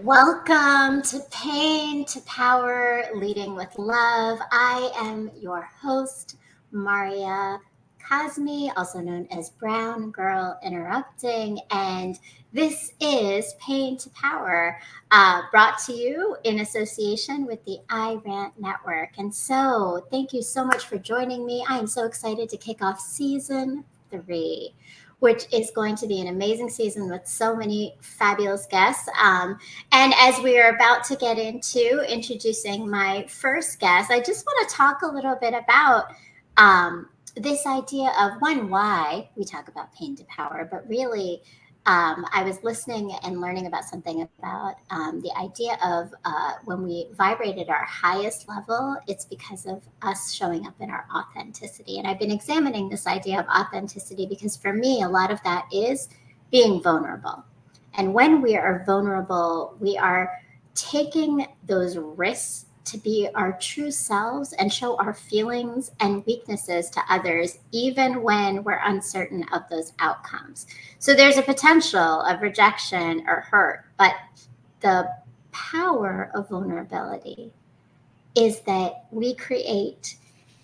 Welcome to Pain to Power, Leading with Love. I am your host, Maria Cosme, also known as Brown Girl Interrupting, and this is Pain to Power, brought to you in association with the iRant Network. And so, thank you so much for joining me. I am so excited to kick off season 3, which is going to be an amazing season with so many fabulous guests. And as we are about to get into introducing my first guest, I just want to talk a little bit about this idea of why we talk about pain to power, but really I was listening and learning about something about the idea of when we vibrate at our highest level, it's because of us showing up in our authenticity. And I've been examining this idea of authenticity because for me, a lot of that is being vulnerable. And when we are vulnerable, we are taking those risks to be our true selves and show our feelings and weaknesses to others, even when we're uncertain of those outcomes. So there's a potential of rejection or hurt, but the power of vulnerability is that we create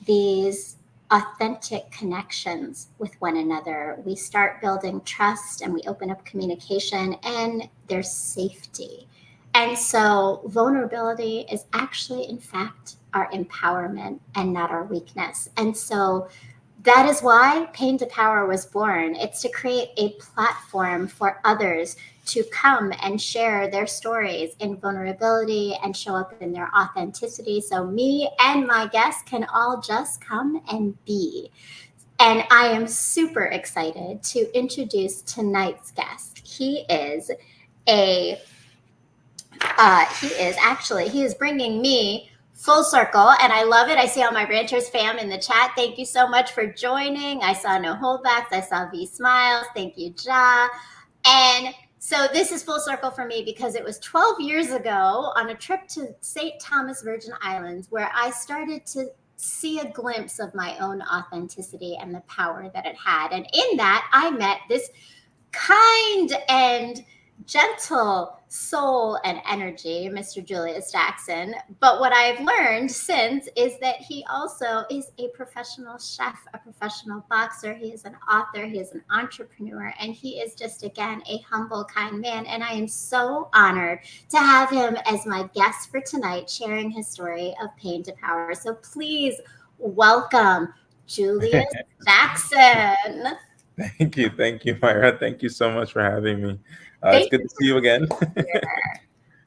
these authentic connections with one another. We start building trust and we open up communication, and there's safety. And so vulnerability is actually, in fact, our empowerment and not our weakness. And so that is why Pain to Power was born. It's to create a platform for others to come and share their stories in vulnerability and show up in their authenticity. So me and my guests can all just come and be. And I am super excited to introduce tonight's guest. He is bringing me full circle, and I love it. I see all my Ranchers fam in the chat. Thank you so much for joining. I saw no holdbacks. I saw V smiles. Thank you, Ja. And so this is full circle for me because it was 12 years ago on a trip to St. Thomas Virgin Islands where I started to see a glimpse of my own authenticity and the power that it had. And in that, I met this kind and gentle soul and energy, Mr. Julius Jackson. But what I've learned since is that he also is a professional chef, a professional boxer. He is an author. He is an entrepreneur. And he is just, again, a humble, kind man. And I am so honored to have him as my guest for tonight, sharing his story of pain to power. So please welcome Julius Jackson. Thank you, Myra. Thank you so much for having me. It's good to see you again.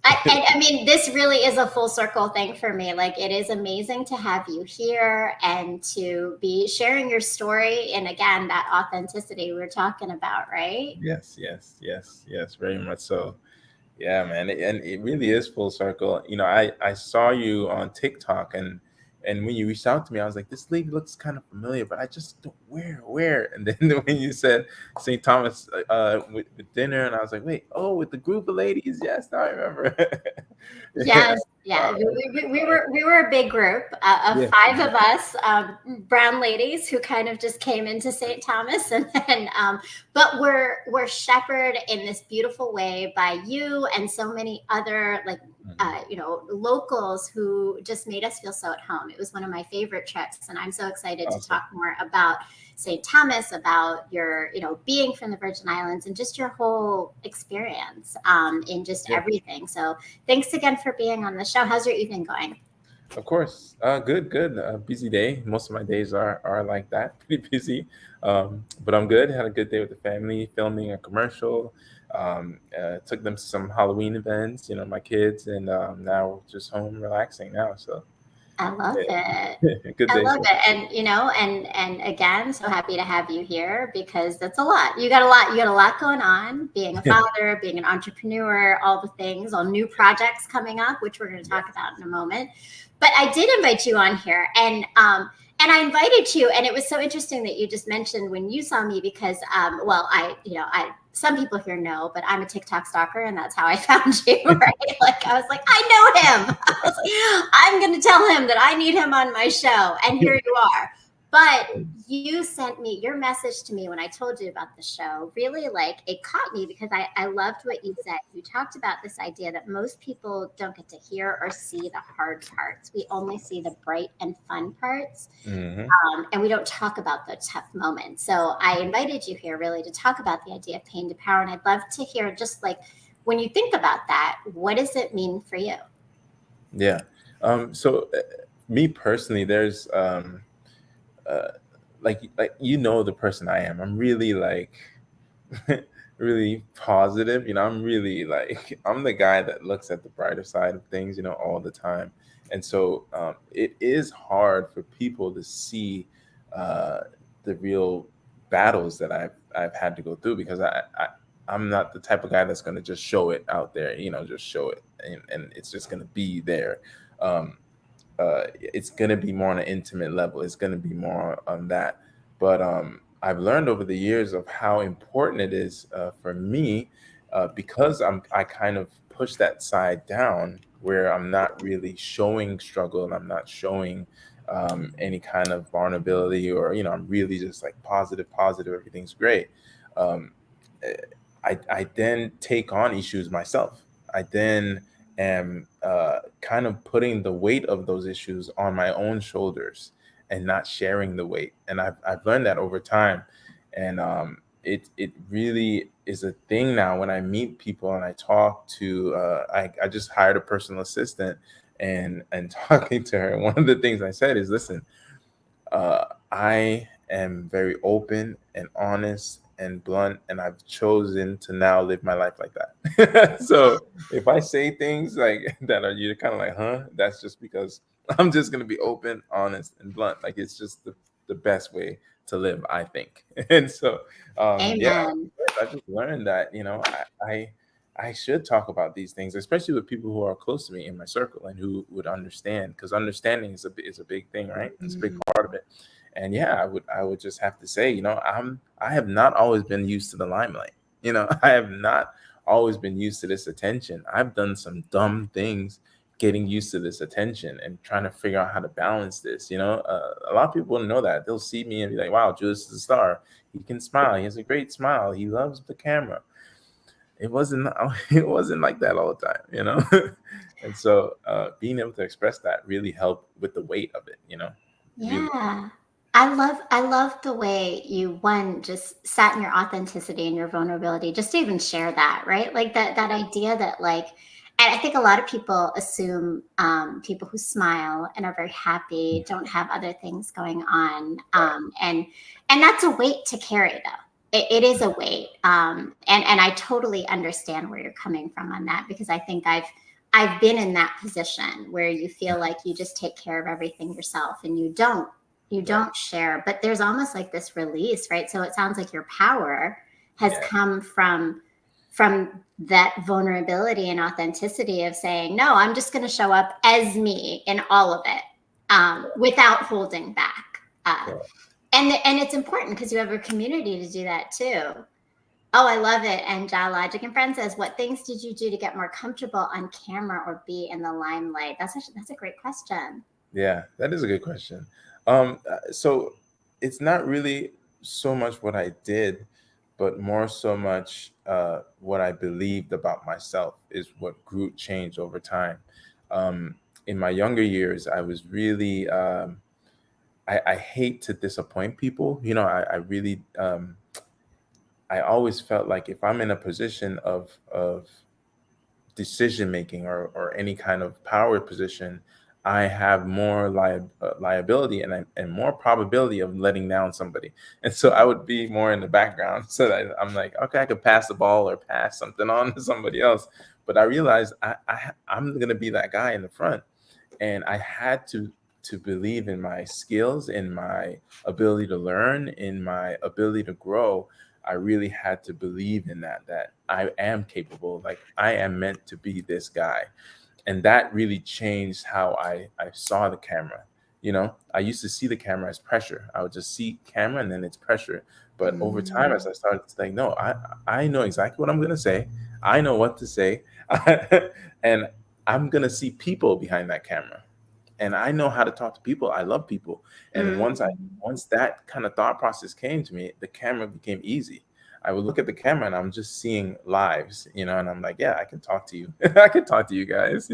I mean, this really is a full circle thing for me. Like, it is amazing to have you here and to be sharing your story. And again, that authenticity we're talking about, right? Yes, very much so. Yeah, man. And it really is full circle. I saw you on TikTok, and when you reached out to me, I was like, this lady looks kind of familiar, but I just don't where. And then when you said St. Thomas with dinner, and I was like, wait, with the group of ladies. Yes, now I remember. Yes, yeah. We were a big group of 5 of us, brown ladies who kind of just came into St. Thomas, and then but we're shepherded in this beautiful way by you and so many other locals who just made us feel so at home. It was one of my favorite trips, and I'm so excited to talk more about St. Thomas, about your, being from the Virgin Islands and just your whole experience in just everything. So thanks again for being on the show. How's your evening going? Of course. Good. Busy day. Most of my days are like that, pretty busy. But I'm good. Had a good day with the family, filming a commercial. Took them to some Halloween events, my kids, and now just home relaxing now. So I love it. Good day. I love it. And and again, so happy to have you here because that's a lot. You got a lot going on, being a father, being an entrepreneur, all the things, all new projects coming up, which we're going to talk about in a moment. But I did invite you on here, and I invited you, and it was so interesting that you just mentioned when you saw me because, some people here know, but I'm a TikTok stalker, and that's how I found you, right? Like, I was like, I know him. I'm going to tell him that I need him on my show, and here you are. But you sent me your message to me when I told you about the show. Really, like, it caught me because I loved what you said. You talked about this idea that most people don't get to hear or see the hard parts. We only see the bright and fun parts, Hmm. and we don't talk about the tough moments. So I invited you here really to talk about the idea of pain to power, and I'd love to hear, just like, when you think about that, what does it mean for you? Yeah. So me personally, there's uh, like the person I am. I'm really like really positive. I'm really like I'm the guy that looks at the brighter side of things, all the time. And so it is hard for people to see uh, the real battles that I've had to go through, because I'm not the type of guy that's going to just show it out there, just show it, and it's just going to be there. Um, it's going to be more on an intimate level. It's going to be more on that. But I've learned over the years of how important it is for me, because I kind of push that side down, where I'm not really showing struggle, and I'm not showing any kind of vulnerability, or I'm really just like positive, positive. Everything's great. Um, eh, I then take on issues myself. I then am kind of putting the weight of those issues on my own shoulders, and not sharing the weight. And I've learned that over time. And it really is a thing now when I meet people and I talk to, I just hired a personal assistant, and talking to her. One of the things I said is, listen, I am very open and honest and blunt, and I've chosen to now live my life like that. So if I say things like that, are you kind of like, huh? That's just because I'm just gonna be open, honest, and blunt. Like, it's just the best way to live, I think. And so, yeah, Amen. I just learned that I should talk about these things, especially with people who are close to me in my circle, and who would understand, because understanding is a big thing, right? It's a big Mhm. part of it. And yeah, I would just have to say, I have not always been used to the limelight. I have not always been used to this attention. I've done some dumb things getting used to this attention, and trying to figure out how to balance this. A lot of people wouldn't know that. They'll see me and be like, wow, Julius is a star. He can smile. He has a great smile. He loves the camera. It wasn't it wasn't like that all the time. And so being able to express that really helped with the weight of it. It really. Yeah. I love the way you, one, just sat in your authenticity and your vulnerability, just to even share that, right? Like that idea that, like, and I think a lot of people assume people who smile and are very happy don't have other things going on. And that's a weight to carry, though. It is a weight. And I totally understand where you're coming from on that, because I think I've been in that position where you feel like you just take care of everything yourself, and you Right. don't share, but there's almost like this release, right? So it sounds like your power has Yeah. come from that vulnerability and authenticity of saying, no, I'm just going to show up as me in all of it, without holding back. Correct. And it's important because you have a community to do that too. Oh, I love it. And Logic and Friend says, what things did you do to get more comfortable on camera or be in the limelight? That's a great question. Yeah, that is a good question. So it's not really so much what I did, but more so much what I believed about myself is what grew changed over time. Um, in my younger years, I was really I hate to disappoint people. I really I always felt like if I'm in a position of decision making, or any kind of power position, I have more liability, and more probability of letting down somebody. And so I would be more in the background, so that I'm like, okay, I could pass the ball or pass something on to somebody else. But I realized I'm going to be that guy in the front, and I had to believe in my skills, in my ability to learn, in my ability to grow. I really had to believe in that I am capable, like I am meant to be this guy. And that really changed how I saw the camera. I used to see the camera as pressure. I would just see camera, and then it's pressure. But over time, as Mm. I started to think, no, I know exactly what I'm going to say. I know what to say. And I'm going to see people behind that camera. and I know how to talk to people. I love people. And Mm. once that kind of thought process came to me, the camera became easy. I would look at the camera and I'm just seeing lives, and I'm like, yeah, I can talk to you. I can talk to you guys.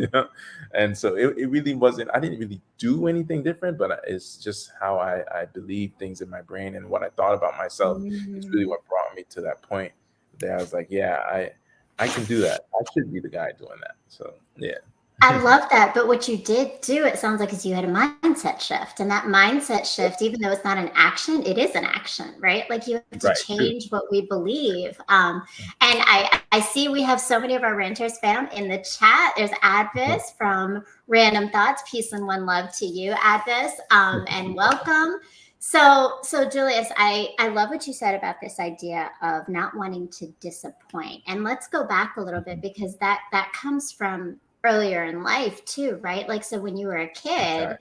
And so it really wasn't, I didn't really do anything different, but it's just how I believe things in my brain, and what I thought about myself is really Mm. what brought me to that point that I was like, yeah, I can do that. I should be the guy doing that. So I yeah. love that. But what you did do, it sounds like, is you had a mindset shift. And that mindset shift, even though it's not an action, it is an action, right? Like you have to Right. True. change what we believe. And I see we have so many of our renters fam in the chat. There's Advis from Random Thoughts. Peace and one love to you, Advis, and welcome. So Julius, I love what you said about this idea of not wanting to disappoint. And let's go back a little bit, because that comes from earlier in life too, right? Like, so when you were a kid, Exactly.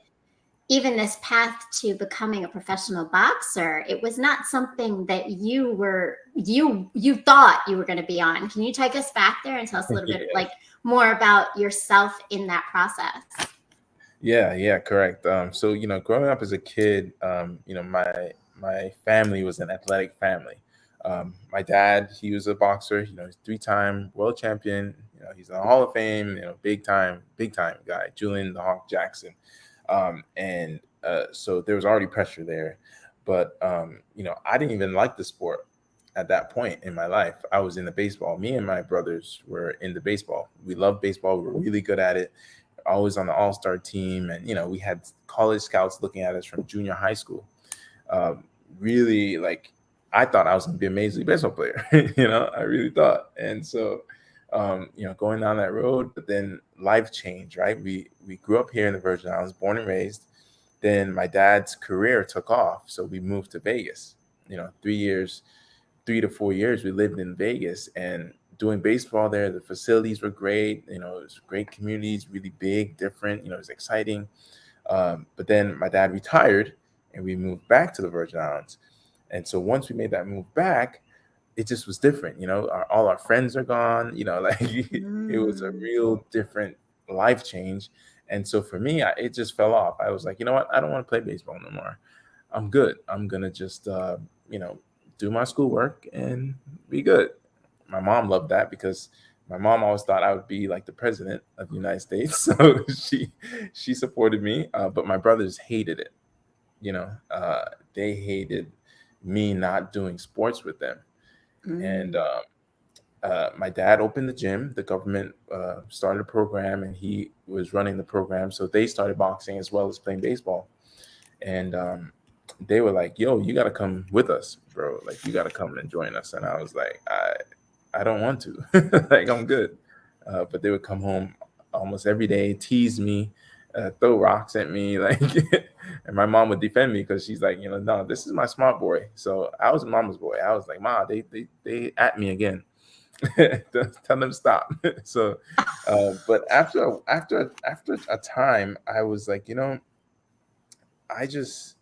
even this path to becoming a professional boxer, it was not something that you thought you were going to be on. Can you take us back there and tell us a little bit Yeah. like more about yourself in that process? Yeah, correct. So growing up as a kid, my family was an athletic family. My dad, he was a boxer. He's 3-time world champion. He's in the Hall of Fame. Big time guy, Julian the Hawk Jackson. And so there was already pressure there, but I didn't even like the sport at that point in my life. I was in the baseball. Me and my brothers were in the baseball. We loved baseball. We were really good at it, always on the all-star team, and we had college scouts looking at us from junior high school. um, Really, like, I thought I was going to be a major league baseball player. I really thought. And so going down that road, but then life changed, right? We grew up here in the Virgin Islands, born and raised. Then my dad's career took off, so we moved to Vegas. 3 years, 3 to 4 years, we lived in Vegas and doing baseball there. The facilities were great. It was great communities, really big, different. It was exciting. But then my dad retired, and we moved back to the Virgin Islands. And so once we made that move back, it just was different. All our friends are gone. Like it was a Mm. real different life change. And so for me, it just fell off. I was like, you know what? I don't want to play baseball no more. I'm good. I'm gonna just you know do my schoolwork and be good. My mom loved that because my mom always thought I would be like the president of the United States, so she supported me. But my brothers hated it. They hated me not doing sports with them. And Mm. my dad opened the gym. The government started a program, and he was running the program. So they started boxing as well as playing baseball. And they were like, "Yo, you got to come with us, bro. Like, you got to come and join us." And I was like, I don't want to. Like, I'm good. But they would come home almost every day, tease me, throw rocks at me, like, and my mom would defend me because she's like, no, this is my smart boy. So I was mama's boy. I was like, Ma, they at me again. Tell them stop. So, but after a time, I was like, I just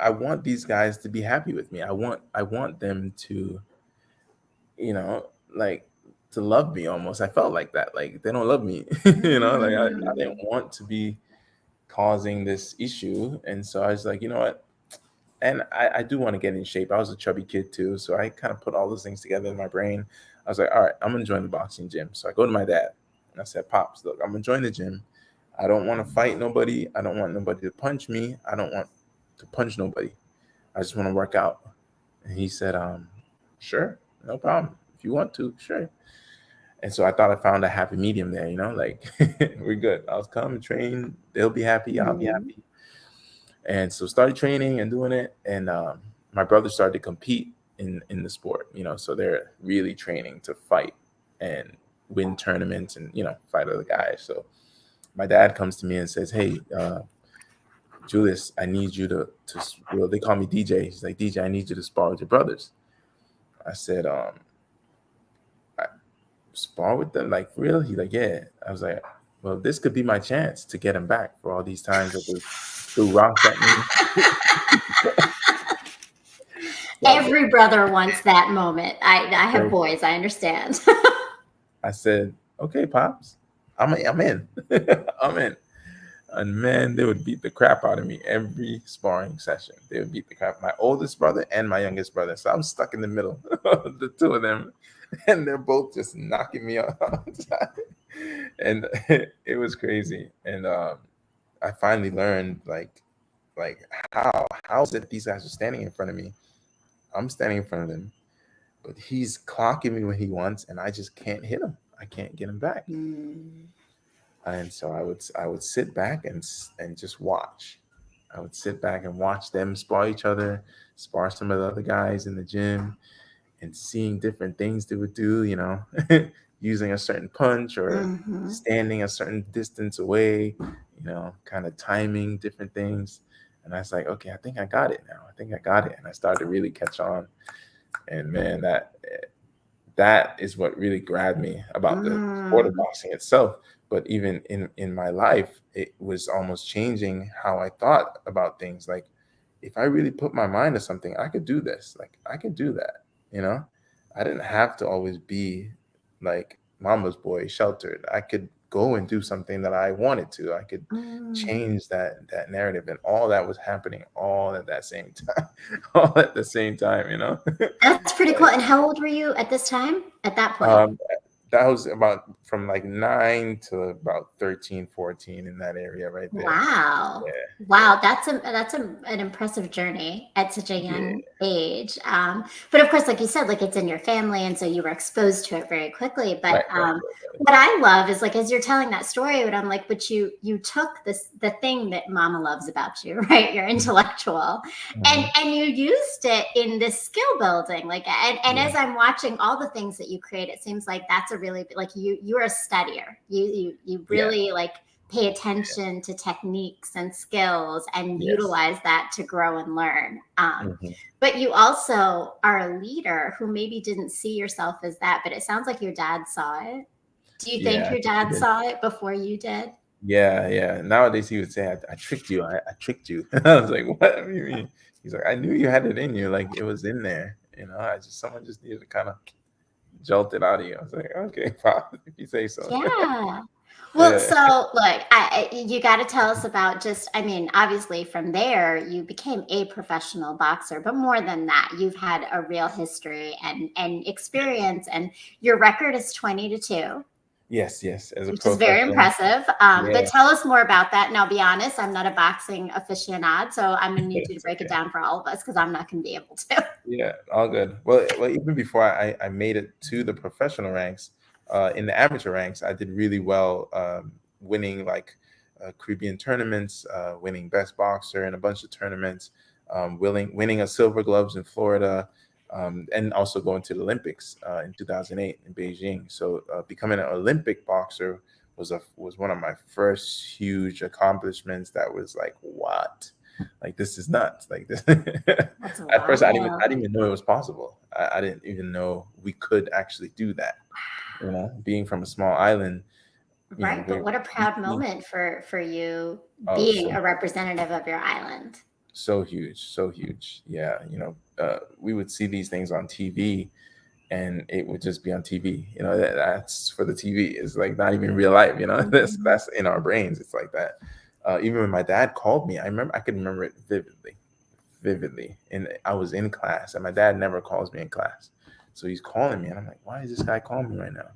I want these guys to be happy with me. I want them to, you know, like, to love me almost. I felt like that. Like, they don't love me. Like, I didn't Mm. want to be causing this issue. And so I was like, you know what? And I do want to get in shape. I was a chubby kid too. So I kind of put all those things together in my brain. I was like, all right, I'm gonna join the boxing gym. So I go to my dad and I said, Pops, look, I'm gonna join the gym. I don't want to fight nobody. I don't want nobody to punch me. I don't want to punch nobody. I just want to work out. And he said, sure, no problem. If you want to, sure. And so I thought I found a happy medium there, like, we're good. I'll come and train. They'll be happy. I'll be Mm. happy. And so started training and doing it. And my brother started to compete in the sport, so they're really training to fight and win tournaments and, fight other guys. So my dad comes to me and says, hey, Julius, I need you well, they call me DJ. He's like, DJ, I need you to spar with your brothers. I said, I spar with them? Like, for real? He's like, yeah. I was like, well, this could be my chance to get him back for all these times that they threw rocks at me. So Every brother wants that moment. I have so boys, I understand. I said, okay, Pops. I'm in. I'm in. And man, they would beat the crap out of me every sparring session. They would beat the crap. My oldest brother and my youngest brother. So I'm stuck in the middle of the two of them, and they're both just knocking me out. And it was crazy. And I finally learned like how is it these guys are standing in front of me? I'm standing in front of them, but he's clocking me when he wants, and I just can't hit him. I can't get him back. Mm. And so I would sit back and just watch. I would sit back and watch them spar each other, spar some of the other guys in the gym, and seeing different things they would do, using a certain punch or Mhm. standing a certain distance away, kind of timing different things. And I was like, okay, I think I got it now. I think I got it. And I started to really catch on. And man, that is what really grabbed me about the sport of Mm. boxing itself. But even in my life, it was almost changing how I thought about things. Like, if I really put my mind to something, I could do this. Like, I could do that. You know, I didn't have to always be like mama's boy, sheltered. I could go and do something that I wanted to. I could Mm. change that narrative, and all that was happening all at that same time, all at the same time. That's pretty cool. And how old were you at this time? At that point? Um, that was about from like 9 to about 13, 14 in that area right there. Wow. Yeah, Wow, an impressive journey at such a yeah, young age. But of course, like you said, like it's in your family, and so you were exposed to it very quickly. But right, right, right, what I love is like as you're telling that story, but I'm like, but you took the thing that Mama loves about you, right? You're right. intellectual, Mhm. and you used it in this skill building. Like, and Yeah, as I'm watching all the things that you create, it seems like that's a really like you're a studier. You yeah, really like pay attention to techniques and skills and yes. utilize that to grow and learn. Hmm. But you also are a leader who maybe didn't see yourself as that, but it sounds like your dad saw it. Do you think Yeah, I your think he dad did. saw it before you did? Yeah, yeah. Nowadays he would say, I tricked you. I tricked you. I was like, what do you mean? He's like, I knew you had it in you. Like, it was in there. Someone just needed to kind of jolt it out of you. I was like, okay, Pop, if you say so. Yeah. Well, Yeah. so look, you got to tell us about just, I mean, obviously from there, you became a professional boxer, but more than that, you've had a real history and experience, and your record is 20-2, Yes, yes. As a which is very professional. impressive. Yeah, But tell us more about that. And I'll be honest, I'm not a boxing aficionado, so I'm going to need you to it's break it okay. down for all of us because I'm not going to be able to. Yeah, all good. Well, even before I made it to the professional ranks, in the amateur ranks, I did really well, winning like Caribbean tournaments, winning best boxer in a bunch of tournaments, winning a silver gloves in Florida, and also going to the Olympics in 2008 in Beijing. So becoming an Olympic boxer was one of my first huge accomplishments. That was like, what? Like, this is nuts. Like this. That's At first, I didn't wild. even know it was possible. I didn't even know we could actually do that. Being from a small island, Right, but we're what a proud we moment for you oh, being so a representative of your island. so huge, so huge. Yeah, we would see these things on TV, and it would just be on TV. That's for the TV. It's like not even real life. Mhm. That's in our brains. It's like that. Even when my dad called me, I can remember it vividly. And I was in class, and my dad never calls me in class. So he's calling me, and I'm like, why is this guy calling me right now?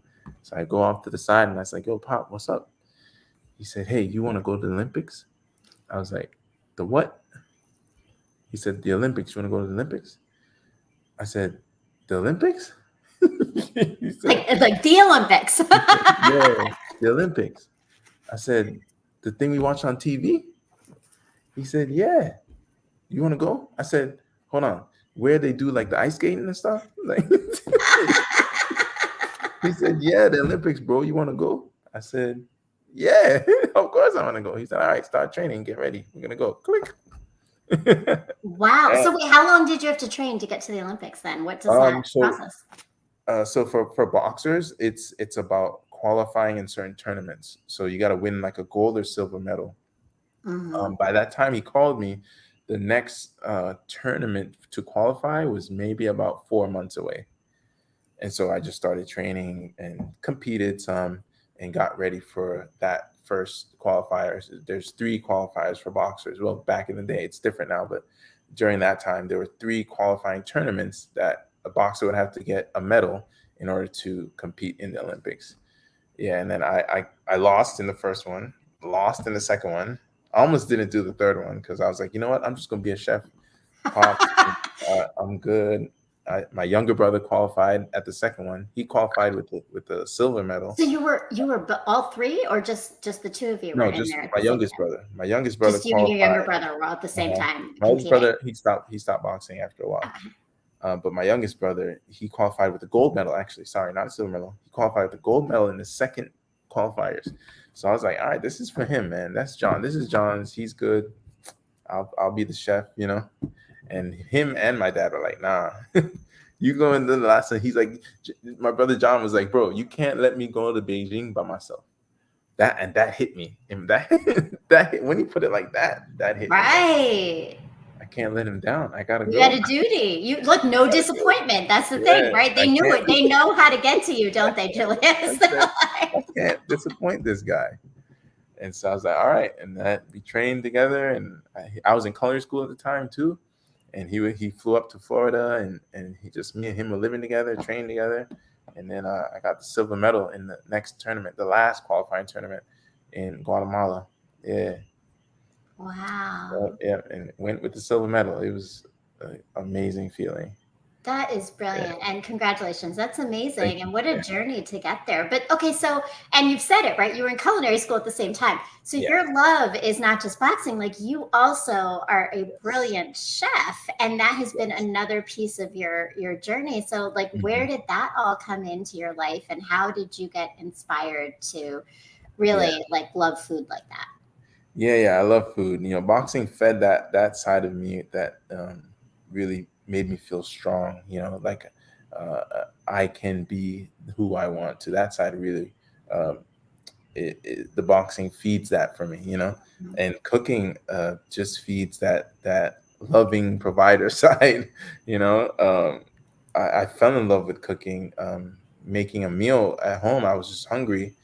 So I go off to the side, and I was like, yo, Pop, what's up? He said, hey, you want to go to the Olympics? I was like, the what? He said, the Olympics. You want to go to the Olympics? I said, the Olympics? he said, Like the Olympics. he said, yeah, the Olympics. I said, the thing we watch on TV? He said, yeah. You want to go? I said, hold on. Where they do like the ice skating and stuff? Like, he said, yeah, the Olympics, bro. You want to go? I said, yeah, of course I want to go. He said, all right, start training. Get ready. We're going to go. Click. Wow. Yeah. So wait, how long did you have to train to get to the Olympics then? What does that So process? so for boxers, it's about qualifying in certain tournaments. So you got to win like a gold or silver medal. Mhm. By that time he called me, the next tournament to qualify was maybe about 4 months away. And so I just started training and competed some. and got ready for that first qualifiers. There's three qualifiers for boxers. Well, back in the day, it's different now, but during that time, there were three qualifying tournaments that a boxer would have to get a medal in order to compete in the Olympics. Yeah, and then I lost in the first one, lost in the second one. I almost didn't do the third one because I was like, you know what, I'm just gonna be a chef, pops. I'm good. My younger brother qualified at the second one. He qualified with the silver medal. So you were all three, or just the two of you were No, in just there at my the same youngest time? brother. My youngest brother Just you and your younger qualified. brother were all at the same Uh-huh. time My oldest competing. brother, he stopped boxing after a while. Okay. But my youngest brother, he qualified with the gold medal. Actually, sorry, not a silver medal. He qualified with the gold medal in the second qualifiers. So I was like, all right, this is for him, man. That's John. This is John's. He's good. I'll be the chef, you know. And him and my dad are like, nah, you go into the last one. He's like, my brother John was like, bro, you can't let me go to Beijing by myself. That hit me. And that that hit, when he put it like that, that hit me. Like, Right. I can't let him down. I gotta You had go. a duty. You look, no I gotta go. disappointment. That's the thing, Yeah, right? They I knew can't. it. They know how to get to you, don't they, Julius? I They're said, I like, can't disappoint this guy. And so I was like, all right. And that we trained together, and I was in culinary school at the time too. And he flew up to Florida, and he just me and him were living together, trained together. And then I got the silver medal in the next tournament, the last qualifying tournament in Guatemala. Yeah, wow. yeah, and went with the silver medal. It was an amazing feeling. That is Yeah, brilliant. And congratulations. That's thank amazing. you. And what a Yeah, journey to get there. But okay, so, and you've said it, right? You were in culinary school at the same time. So yeah, your love is not just boxing, like you also are a yes, brilliant chef. And that has been yes. another piece of your journey. So like where Hmm. did that all come into your life, and how did you get inspired to Yeah, really like love food like that? yeah. I love food. You know, boxing fed that side of me that really made me feel strong. You know, like I can be who I want to. That side really, um, the boxing feeds that for me. You know, and cooking just feeds that loving provider side. You know, I fell in love with cooking. Making a meal at home, I was just hungry,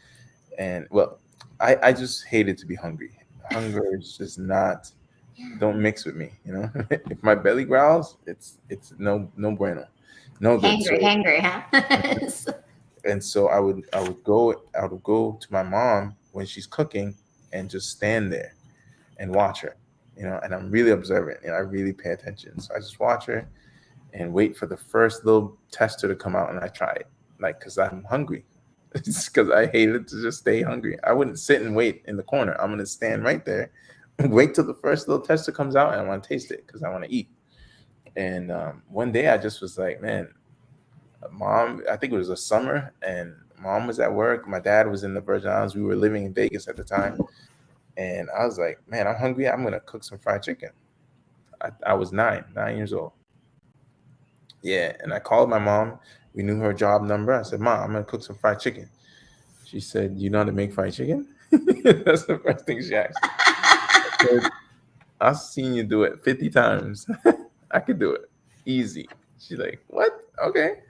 and well, I just hated to be hungry. Hunger is just not, Yeah. don't mix with me, you know. If my belly growls, it's no bueno, no good. Hangry, So hangry, huh? and so I would go to my mom when she's cooking and just stand there and watch her, you know. And I'm really observant, and I really pay attention. So I just watch her and wait for the first little tester to come out, and I try it, like, because I'm hungry. It's because I hated to just stay hungry. I wouldn't sit and wait in the corner. I'm gonna stand right there, wait till the first little tester comes out, and I want to taste it because I want to eat. And one day I just was like, man, mom, I think it was a summer, and mom was at work. My dad was in the Virgin Islands. We were living in Vegas at the time, and I was like, man, I'm hungry. I'm gonna cook some fried chicken. I was 9 years old. Yeah, and I called my mom. We knew her job number. I said, Mom, I'm gonna cook some fried chicken. She said, you know how to make fried chicken? That's the first thing she asked. I said, I've seen you do it 50 times. I could do it. Easy. She's like, what? Okay.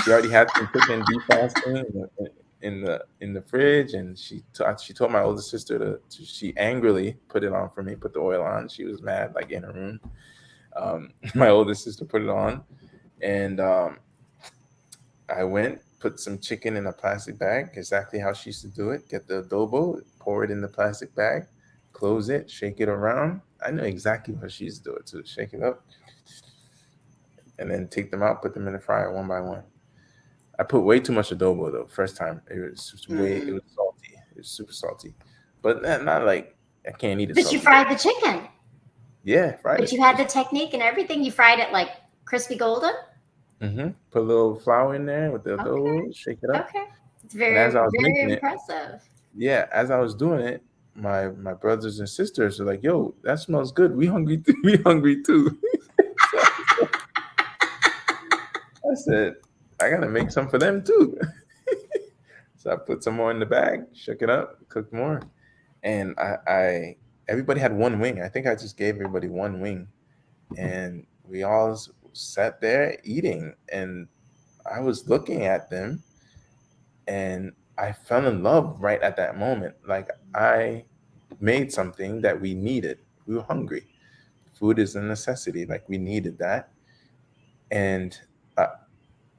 She already had some chicken defrosting in the fridge, and she told my older sister she angrily put it on for me, put the oil on. She was mad, like in her room. My older sister put it on, and I went, put some chicken in a plastic bag, exactly how she used to do it. Get the adobo, pour it in the plastic bag, close it, shake it around. I know exactly how she used to do it too. Shake it up, and then take them out, put them in the fryer one by one. I put way too much adobo though. First time, it Mm. was salty. It was super salty, but not like I can't eat it But you salty. fried the chicken. Yeah, fried But it. you had the technique and everything. You fried it like crispy golden. Put a little flour in there with the Okay. adobo, shake it up, Okay. It's and as very, I was very making it, impressive. yeah, as I was doing it, my brothers and sisters are like, "Yo, that smells good. We hungry. We hungry too." So I said, "I gotta make some for them too." So I put some more in the bag, shook it up, cooked more, and I everybody had one wing. I think I just gave everybody one wing, and we all sat there eating, and I was looking at them, and I fell in love right at that moment. Like I made something that we needed. We were hungry. Food is a necessity. Like we needed that, and uh,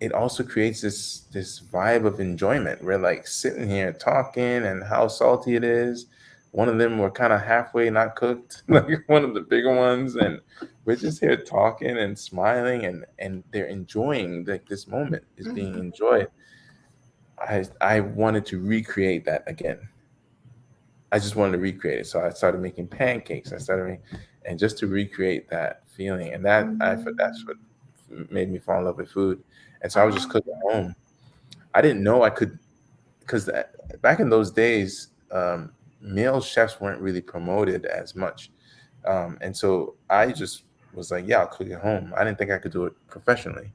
it also creates this vibe of enjoyment. We're like sitting here talking, and how salty it is. One of them were kind of halfway not cooked, like one of the bigger ones, and we're just here talking and smiling, and they're enjoying, like this moment is being Mhm. enjoyed. I wanted to recreate that again. I just wanted to recreate it. So I started making pancakes. And just to recreate that feeling, and that's what Mm. made me fall in love with food. And so I was just Oh. cooking at home. I didn't know I could, because back in those days, male chefs weren't really promoted as much, and so I just was like, yeah, I'll cook at home. I didn't think I could do it professionally.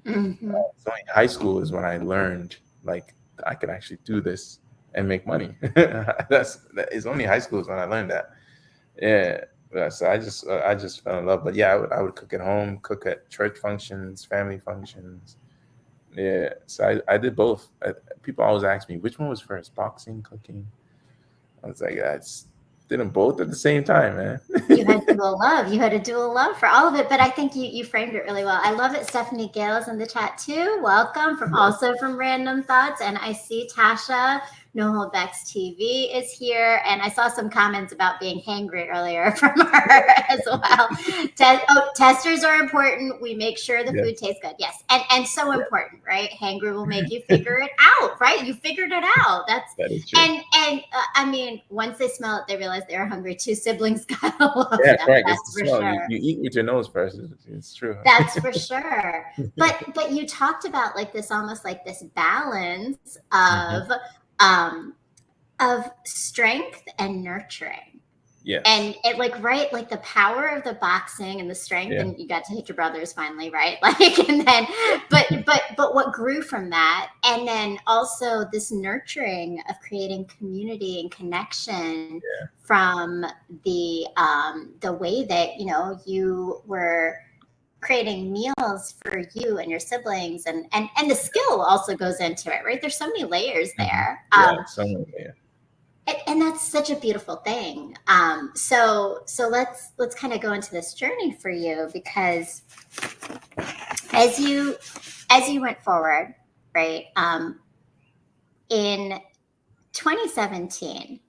Mhm. So in high school is when I learned like I could actually do this and make money. It's only high school is when I learned that. Yeah. So I just fell in love. But yeah, I would cook at home, cook at church functions, family functions. Yeah. So I did both. People always ask me which one was first, boxing, cooking. I was like, I just did them both at the same time, man. You had dual love. You had a dual love for all of it, but I think you framed it really well. I love it. Stephanie Gale's in the chat too. Welcome from also from Random Thoughts, and I see Tasha No Holdbacks TV is here, and I saw some comments about being hangry earlier from her as well. Testers are important. We make sure the food Yes. tastes good. Yes, and so Yeah. important, right? Hangry will make you figure it out, right? You figured it out. That's That is true. and I mean, once they smell it, they realize they're hungry too. Siblings gotta love Yeah, them. correct. It's the That's for smell. You, sure. you eat with your nose first. It's true. That's for sure. But you talked about like this almost like this balance Mhm. um of strength and nurturing. Yes. And it like right like the power of the boxing and the strength, Yeah. and you got to hit your brothers finally, right? Like, and then but what grew from that, and then also this nurturing of creating community and connection from the way that you were creating meals for you and your siblings, and the skill also goes into it, right? There's so many layers Mhm. there. Yeah. Somewhere there. And that's such a beautiful thing. So let's kind of go into this journey for you, because as you went forward, right? In 2017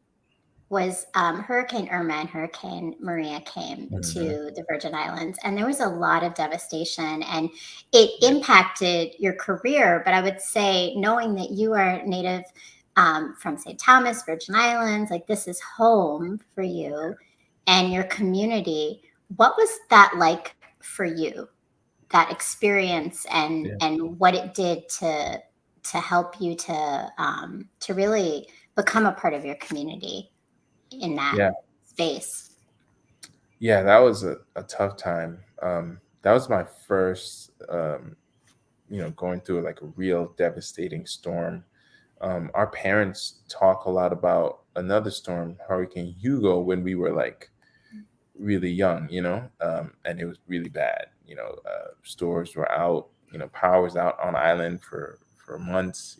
was Hurricane Irma and Hurricane Maria came Mhm. to the Virgin Islands, and there was a lot of devastation, and it Yeah. impacted your career. But I would say, knowing that you are native from St. Thomas, Virgin Islands, like this is home for you and your community. What was that like for you? That experience, Yeah. and what it did to help you to really become a part of your community in that Yeah. space. Yeah. That was a tough time. That was my first, going through like a real devastating storm. Our parents talk a lot about another storm, Hurricane Hugo, when we were like really young, and it was really bad. Stores were out, powers out on island for months,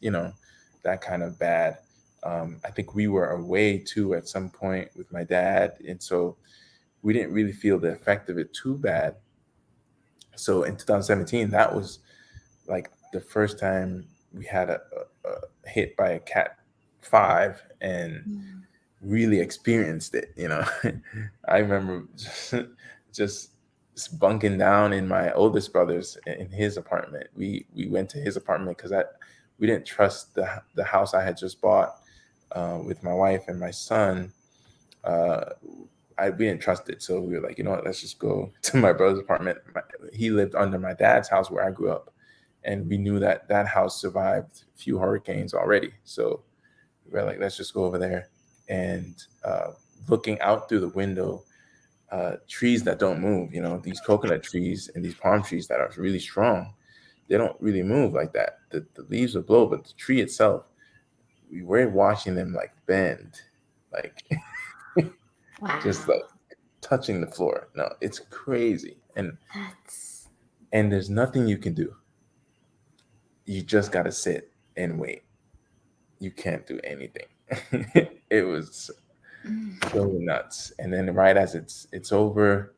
that kind of bad. I think we were away too at some point with my dad, and so we didn't really feel the effect of it too bad. So in 2017, that was like the first time we had a hit by a Cat 5 and Mm. really experienced it. I remember just bunking down in my oldest brother's in his apartment. We went to his apartment because I we didn't trust the house I had just bought with my wife and my son. Uh, we didn't trust it, so we were like, you know what, let's just go to my brother's apartment. He lived under my dad's house where I grew up, and we knew that that house survived a few hurricanes already. So we were like, let's just go over there. And looking out through the window, trees that don't move, these coconut trees and these palm trees that are really strong, they don't really move like that. The leaves will blow, but the tree itself, we were watching them like bend, like just Wow. like touching the floor. No, it's crazy. That's And there's nothing you can do. You just got to sit and wait. you can't do anything. It was Mm. so nuts. And then right as it's over,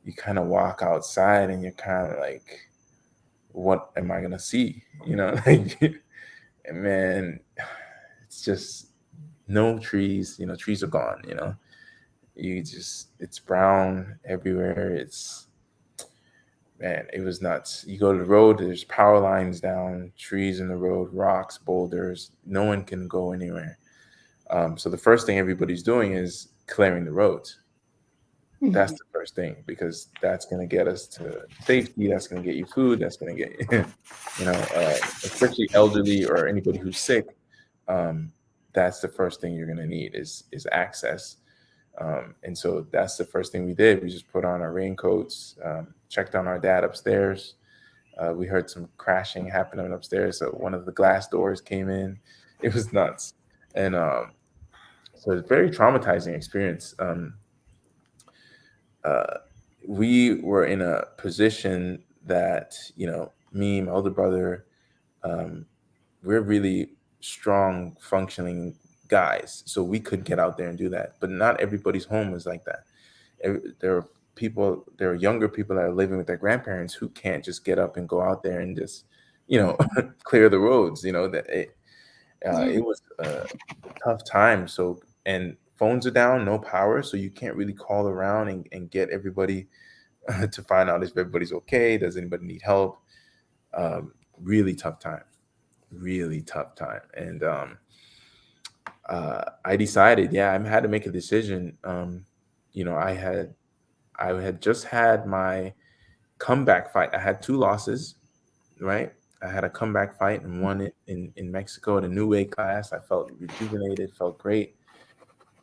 you kind of walk outside and you're kind of like, what am I gonna see? Like, and man, it's just no trees. Trees are gone. It's brown everywhere. It's Man, it was nuts. You go to the road, there's power lines down, trees in the road, rocks, boulders. No one can go anywhere. So the first thing everybody's doing is clearing the roads. That's Mhm. the first thing, because that's going to get us to safety. That's going to get you food. That's going to get especially elderly or anybody who's sick. Um, that's the first thing you're going to need is access. And so that's the first thing we did. We just put on our raincoats, checked on our dad upstairs. We heard some crashing happening upstairs. So one of the glass doors came in. It was nuts. And so it's a very traumatizing experience. Uh, we were in a position that, me, my older brother, um, we're really strong, functioning guys. So we could get out there and do that. But not everybody's home was like that. There are younger people that are living with their grandparents who can't just get up and go out there and just, clear the roads. Yeah. It was a tough time. So, and phones are down, no power, so you can't really call around and get everybody to find out if everybody's okay. Does anybody need help? Um, Really tough time. Really tough time. And I decided, yeah, I had to make a decision. You know, I had just had my comeback fight. I had two losses, right? I had a comeback fight and won it in Mexico at a new weight class. I felt rejuvenated, felt great,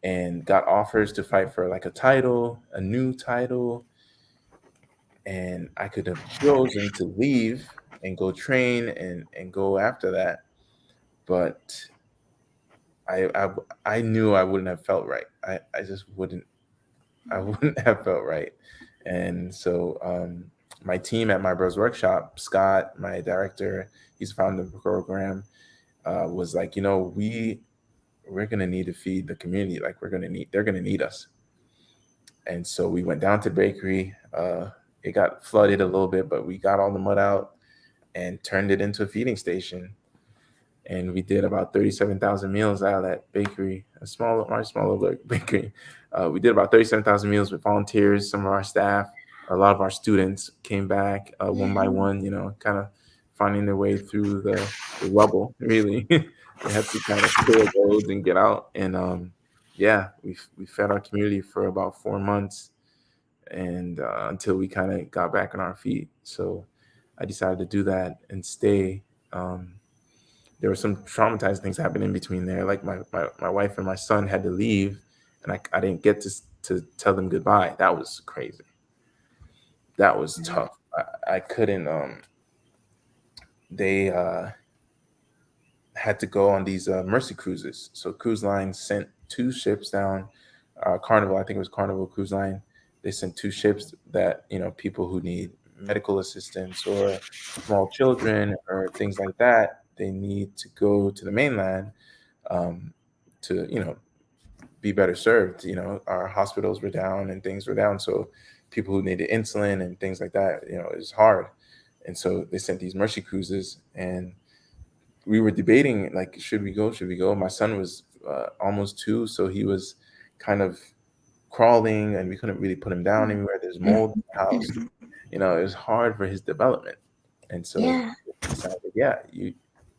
and got offers to fight for like a title, a new title. And I could have chosen to leave and go train and go after that. But I, I, I knew I wouldn't have felt right. I just wouldn't I wouldn't have felt right. And so my team at my brother's workshop, Scott, my director, he's the founder of the program, was like, we're gonna need to feed the community. Like they're gonna need us. And so we went down to the bakery. It got flooded a little bit, but we got all the mud out and turned it into a feeding station. And we did about 37,000 meals out of that bakery, our small little bakery. We did about 37,000 meals with volunteers, some of our staff, a lot of our students came back one by Yeah. one, kind of finding their way through the rubble, really. They had to kind of clear roads and get out. And yeah, we fed our community for about 4 months, and until we kind of got back on our feet. So I decided to do that and stay. There were some traumatizing things happening in between there. Like my wife and my son had to leave, and I didn't get to tell them goodbye. That was crazy. That was tough. I couldn't. They had to go on these mercy cruises. So cruise lines sent two ships down. Carnival, I think it was Carnival Cruise Line. They sent two ships that people who need medical assistance or small children or things like that. They need to go to the mainland um, to be better served. Our hospitals were down and things were down, so people who needed insulin and things like that, it was hard. And so they sent these mercy cruises, and we were debating like, should we go? Should we go? My son was almost 2, so he was kind of crawling, and we couldn't really put him down anywhere. There's mold in the house. It was hard for his development, and so Yeah. we decided, yeah,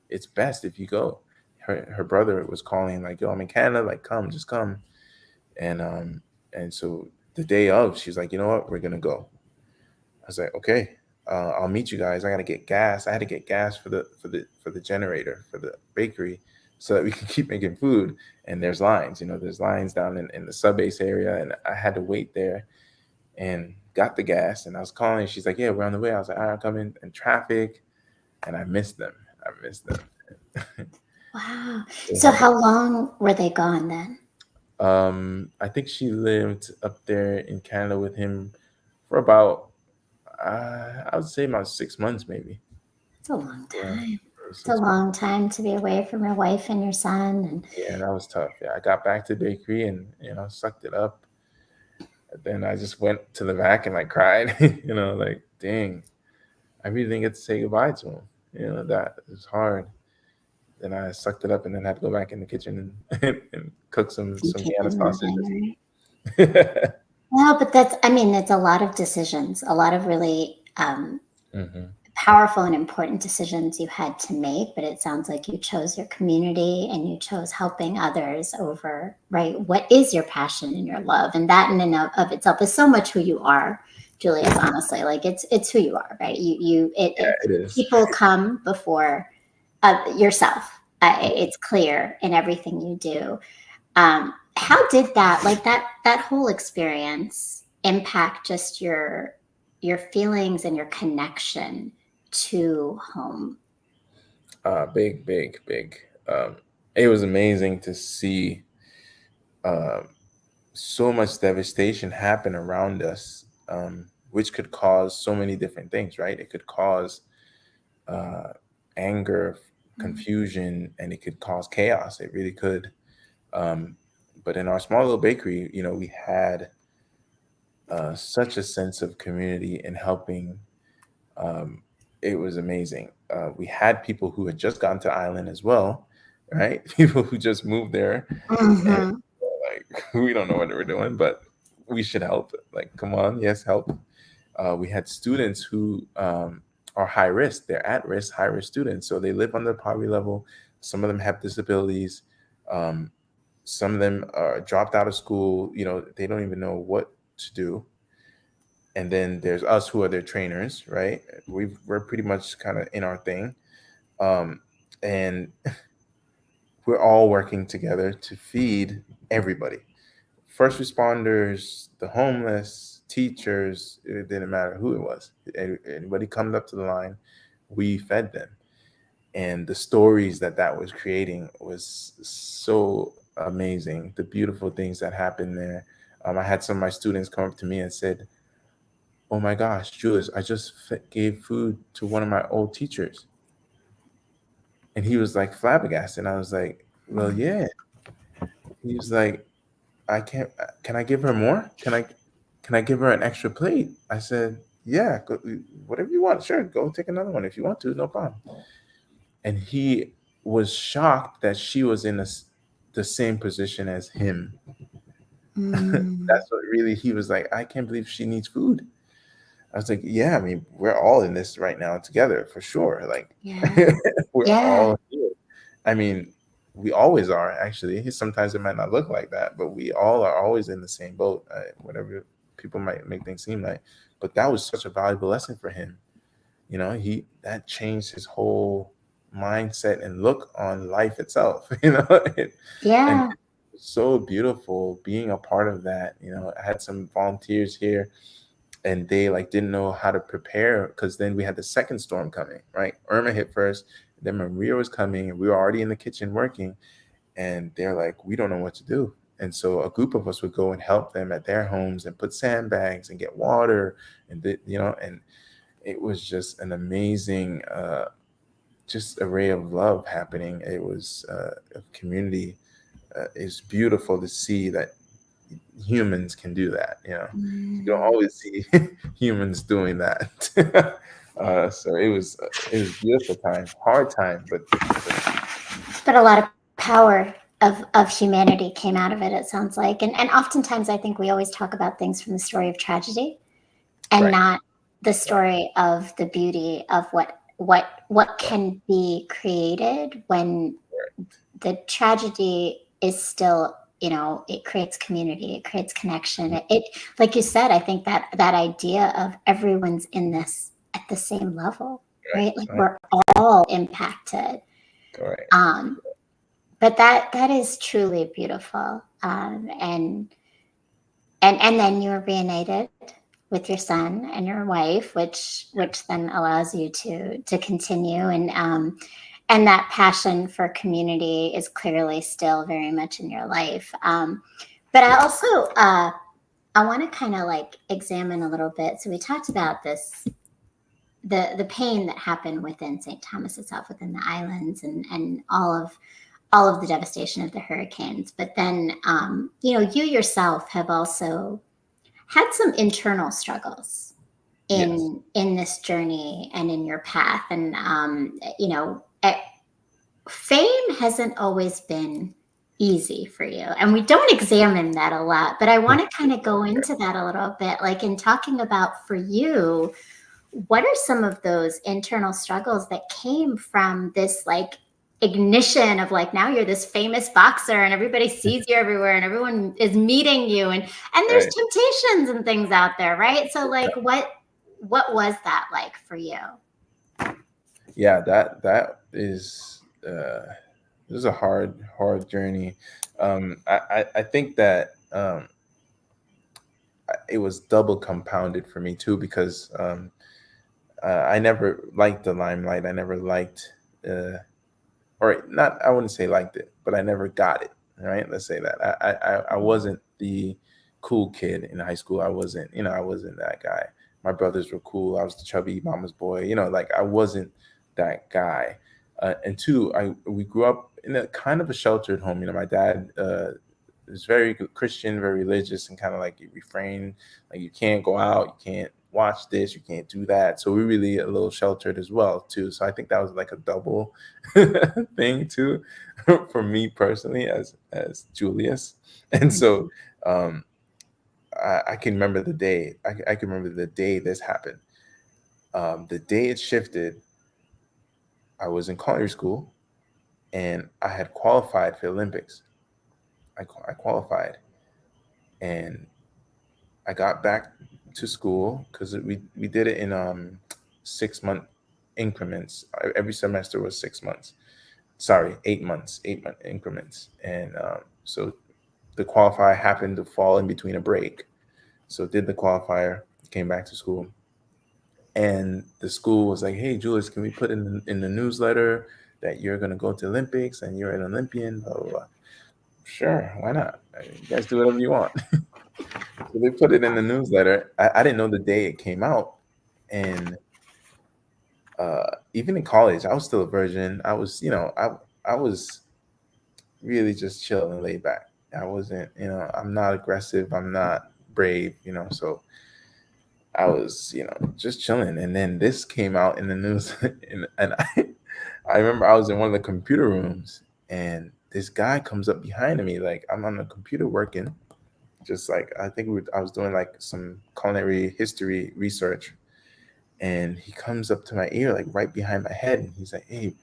it's best if you go. Her brother was calling like, yo, I'm in Canada, like come, just come. And so the day of, she's like, you know what, we're gonna go. I was like, okay, I'll meet you guys. I gotta get gas. I had to get gas for the generator for the bakery, so that we can keep making food. And there's lines, there's lines down in the sub base area, and I had to wait there and got the gas. And I was calling. She's like, yeah, we're on the way. I was like, all right, I'm coming. And traffic, and I missed them. I missed them. Wow. They So had to. how long were they gone then? I think she lived up there in Canada with him for about, I would say about 6 months, maybe. It's a long Yeah, time. was It's a just long time to be away from your wife and your son. And yeah, that was tough. Yeah, I got back to bakery and sucked it up. And then I just went to the back and like cried. Like dang, I really didn't get to say goodbye to him. That was hard. Then I sucked it up and then had to go back in the kitchen and cook some keep Vienna it sausages. moving, right? Well, but I mean, it's a lot of decisions, a lot of really Hmm. powerful and important decisions you had to make. But it sounds like you chose your community and you chose helping others over, right? What is your passion and your love? And that in and of itself is so much who you are, Julius, honestly. Like it's who you are, right? Yeah, it is. People come before yourself. It's clear in everything you do. How did that whole experience impact just your feelings and your connection to home? Big, big, big. Um, it was amazing to see um, so much devastation happen around us, which could cause so many different things, right? It could cause uh, anger, confusion, and it could cause chaos. It really could. Um, but in our small little bakery, we had such a sense of community and helping. Um, it was amazing. We had people who had just gotten to Ireland as well, right? People who just moved there, and Mm-hmm. like we don't know what we're doing, but we should help. Like, come on, yes, help. We had students who are high risk. They're at risk, high risk students, so they live under the poverty level. Some of them have disabilities. Um, some of them are dropped out of school. They don't even know what to do. And then there's us who are their trainers, right? We're pretty much kind of in our thing, um, and we're all working together to feed everybody: first responders, the homeless, teachers. It didn't matter who it was. Anybody comes up to the line, we fed them. And the stories that was creating was so amazing. The beautiful things that happened there. I had some of my students come up to me and said, "Oh my gosh, Julius, I just gave food to one of my old teachers." And he was like flabbergasted. And I was like, "Well, yeah." He was like, "I can't, can I give her more? Can I give her an extra plate?" I said, "Yeah, go, whatever you want. Sure, go take another one if you want to, no problem." And he was shocked that she was in the same position as him. Mm, That's what really, he was like, "I can't believe she needs food." I was like, "Yeah, I mean, we're all in this right now together for sure. Like, yeah. we're Yeah. all here." I mean, we always are actually. Sometimes it might not look like that, but we all are always in the same boat, whatever people might make things seem like. But that was such a valuable lesson for him. He that changed his whole mindset and look on life itself. And Yeah. so beautiful being a part of that. I had some volunteers here and they like didn't know how to prepare because then we had the second storm coming, right? Irma hit first, then Maria was coming, and we were already in the kitchen working, and they're like, "We don't know what to do." And so a group of us would go and help them at their homes and put sandbags and get water, and and it was just an amazing, just array of love happening. It was a community. It's beautiful to see that humans can do that. You don't Mm. always see humans doing that. So it was beautiful time, hard time, but But a lot of power of humanity came out of it, it sounds like. And oftentimes I think we always talk about things from the story of tragedy and right, not the right, story of the beauty of what can be created when the tragedy is still, it creates community, it creates connection. It like you said, I think that idea of everyone's in this at the same level, right? Like right, we're all impacted. correct. um but that is truly beautiful. And then you were reunited with your son and your wife, which then allows you to continue. And that passion for community is clearly still very much in your life. But I also I want to kind of like examine a little bit. So we talked about the pain that happened within St. Thomas itself, within the islands, and all of the devastation of the hurricanes. But then, you yourself have also had some internal struggles Yes. in this journey and in your path. And fame hasn't always been easy for you, and we don't examine that a lot, but I want to kind of go into that a little bit, like in talking about, for you, what are some of those internal struggles that came from this, like, ignition of, like, now you're this famous boxer and everybody sees you everywhere and everyone is meeting you, and there's Right. temptations and things out there, right? So, like, what was that like for you? Yeah, that is this is a hard journey. I think that it was double compounded for me too, because I never liked the limelight. I never liked, or not. I wouldn't say liked it, but I never got it. Right? Let's say that I wasn't the cool kid in high school. I wasn't, I wasn't that guy. My brothers were cool. I was the chubby mama's boy. Like I wasn't that guy. And two, we grew up in a kind of a sheltered home. My dad is very Christian, very religious, and kind of like you refrain, like you can't go out, you can't watch this, you can't do that. So we really a little sheltered as well too. So I think that was like a double thing too for me personally as Julius. And so um, I can remember the day. I can remember the day this happened. The day it shifted, I was in culinary school and I had qualified for the Olympics. I qualified, and I got back to school because we did it in 6 month increments. Every semester was 6 months. Sorry, 8 months, 8 month increments. And so the qualifier happened to fall in between a break. So did the qualifier, came back to school, and the school was like, "Hey, Julius, can we put in the newsletter that you're gonna go to Olympics and you're an Olympian?" Blah blah blah. Sure, why not? You guys do whatever you want. So they put it in the newsletter. I didn't know the day it came out, and even in college, I was still a virgin. I was, I was really just chill and laid back. I wasn't, I'm not aggressive. I'm not brave, So I was, just chilling. And then this came out in the news, and I remember I was in one of the computer rooms, and this guy comes up behind me, like I'm on the computer working, just like I think I was doing like some culinary history research, and he comes up to my ear, like right behind my head, and he's like, "Hey,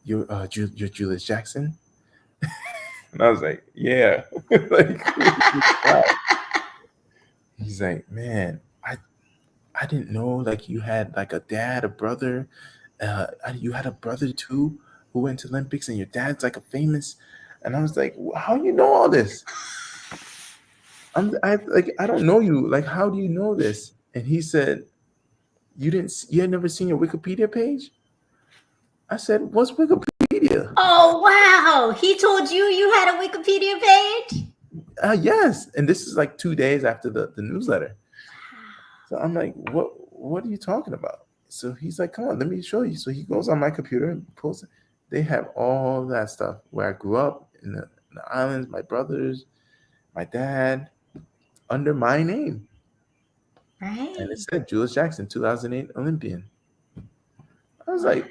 you're Julius Jackson?" And I was like, "Yeah." Like, who is this guy? He's like, "Man, I didn't know like you had like a dad, a brother. You had a brother too who went to Olympics, and your dad's like a famous." And I was like, "How you know all this?" I don't know you. Like, how do you know this? And he said, you had never seen your Wikipedia page? I said, "What's Wikipedia?" Oh, wow, he told you had a Wikipedia page? Yes. And this is like 2 days after the newsletter. So I'm like, what are you talking about? So he's like, "Come on, let me show you." So he goes on my computer and pulls it. They have all that stuff where I grew up in the islands, my brothers, my dad, under my name. And it Right. said Julius Jackson, 2008 Olympian. I was Wow. like,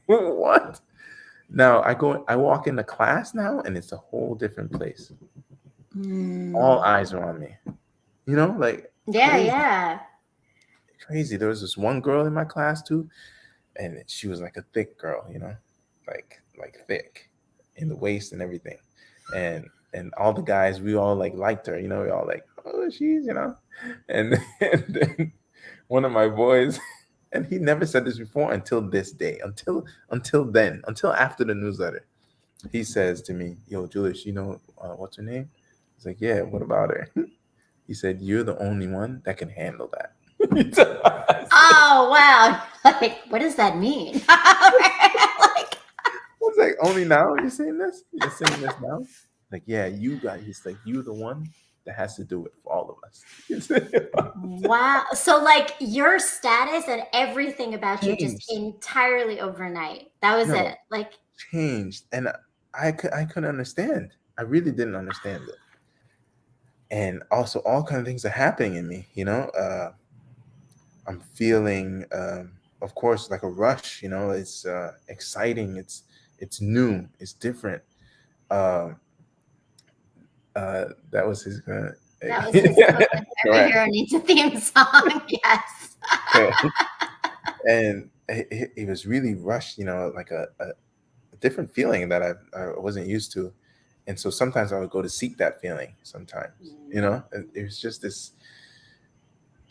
what? Now I walk into class now, and it's a whole different place. All eyes are on me. Like Yeah, crazy, yeah. crazy. There was this one girl in my class too, and she was like a thick girl, like thick in the waist and everything. And all the guys, we all like liked her, we all like, "Oh, she's," and, and then one of my boys, and he never said this before until this day, until after the newsletter. He says to me, "Yo, Julius, what's her name?" He's like, "Yeah, what about her?" He said, "You're the only one that can handle that." Oh, wow. Like, what does that mean? Like, I was like, "Only now you're saying this? You're saying this now?" Like, "Yeah, you got." He's like, "You're the one that has to do it for all of us." house. Wow. So like your status and everything about you just Changed. entirely overnight. That was No, it. Like, changed, and I couldn't understand. I really didn't understand it. And also, all kind of things are happening in me. I'm feeling, of course, like a rush. It's exciting. It's new. It's different. Um, that was his. that was his moment. Every Correct. hero needs a theme song. Yes. Correct. And it was really rushed. Like a different feeling that I wasn't used to. And so sometimes I would go to seek that feeling sometimes, it was just this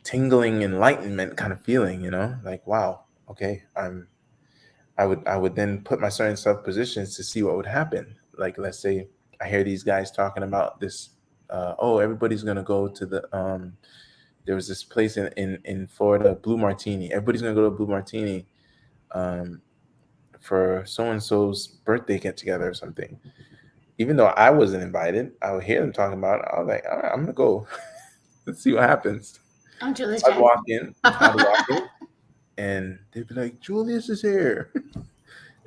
tingling enlightenment kind of feeling, like, wow, okay, I would then put myself in self positions to see what would happen. Like, let's say I hear these guys talking about this, oh, everybody's going to go to there was this place in Florida, Blue Martini. Everybody's going to go to Blue Martini um, for so and so's birthday get together or something. Even though I wasn't invited, I would hear them talking about it. I was like, all right, I'm gonna go. Let's see what happens. I'm Julius So I'd walk Jackson. in, I'd walk in, and they'd be like, Julius is here.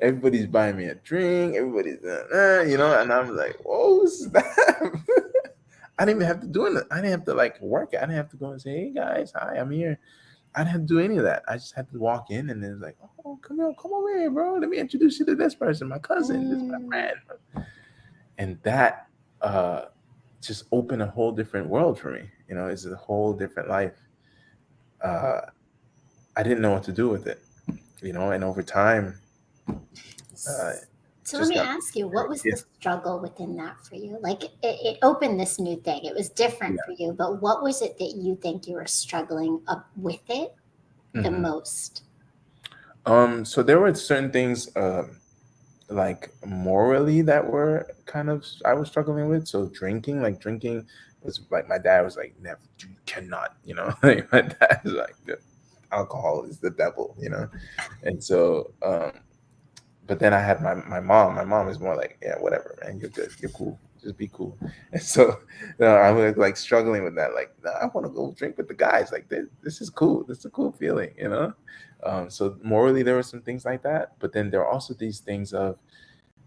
Everybody's buying me a drink. Everybody's, and I'm like, whoa, snap. I didn't even have to do it. I didn't have to like work. I didn't have to go and say, hey guys, hi, I'm here. I didn't have to do any of that. I just had to walk in, and then it's like, oh, come on, come over here, bro. Let me introduce you to this person, my cousin, this is my Mm. friend. And that just opened a whole different world for me. It's a whole different life. uh, I didn't know what to do with it, and over time, uh, So let just me got ask you, what was yeah, the struggle within that for you? Like it opened this new thing. It was different for yeah. you, but what was it that you think you were struggling up with it the Hmm. most? So there were certain things, like morally, that were kind of I was struggling with. So drinking was like, my dad was like, never, you cannot, like my dad was like, alcohol is the devil, and so but then I had my mom. My mom is more like, yeah, whatever, man, you're good, you're cool, just be cool. And so I was like struggling with that, like, nah, I want to go drink with the guys, like this is cool, this is a cool feeling. So morally there were some things like that, but then there are also these things of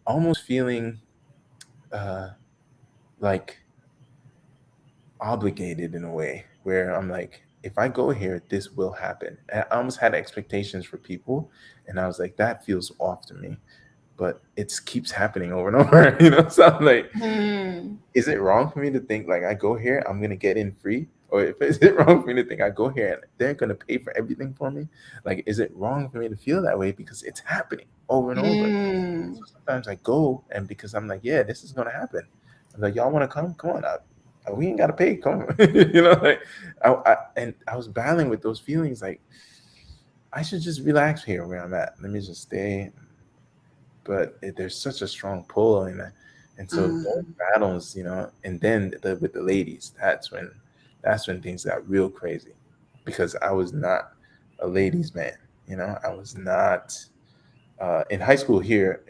almost feeling uh like obligated in a way, where I'm like, if I go here, this will happen. And I almost had expectations for people, and I was like, that feels off to me, but it keeps happening over and over. So I'm like, Hmm. is it wrong for me to think like, I go here, I'm gonna get in free? Or if is it wrong for me to think I go here and they're gonna pay for everything for me? Like, is it wrong for me to feel that way because it's happening over and over? Hmm. So sometimes I go, and because I'm like, yeah, this is gonna happen. I'm like, y'all want to come? Come on out. We ain't gotta pay. Come on. Like, and I was battling with those feelings. Like, I should just relax here where I'm at. Let me just stay. But there's such a strong pull in that, and so those Hmm. battles, and then with the ladies, that's when things got real crazy, because I was not a ladies' man. I was not. In high school here,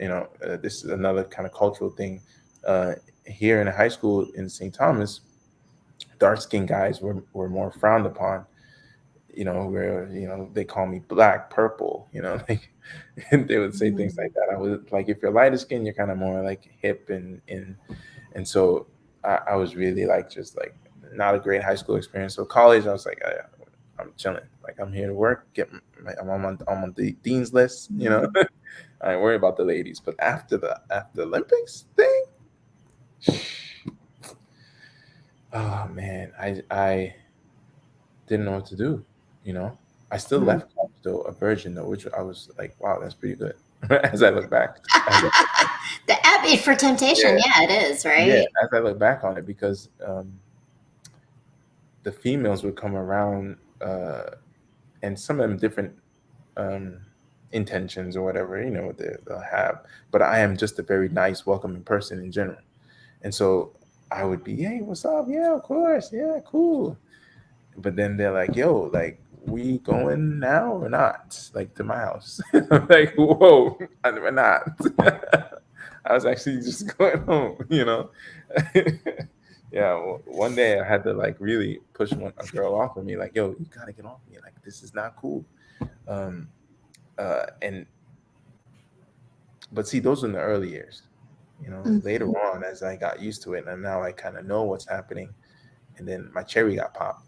this is another kind of cultural thing. Uh, Here in high school in St. Thomas, dark skinned guys were more frowned upon. Where they call me black, purple. Like, and they would say things like Hmm. that. I was like, if you're lighter skin, you're kind of more like hip, and so I was really like, just like, not a great high school experience. So college, I was like, I'm chilling. Like, I'm here to work. I'm on the dean's list. I ain't worry about the ladies. But after the Olympics thing, oh man, I didn't know what to do. You know, I still Hmm. left college though, a virgin though, which I was like, wow, that's pretty good. As I look back, The abbey for temptation. yeah, Yeah, it is, yeah, right? as I look back on it, because the females would come around, and some of them different um, intentions or whatever, what they'll have. But I am just a very nice, welcoming person in general. And so I would be, hey, what's up? Yeah, of course. Yeah, cool. But then they're like, yo, like, we going now or not? Like, to my house. I'm like, whoa, we're not. I was actually just going home. Yeah, one day I had to like really push a girl off of me, like, yo, you gotta get off me, like this is not cool. Um, and but see, those were in the early years. Later Mhm. on, as I got used to it, and now I kind of know what's happening, and then my cherry got popped.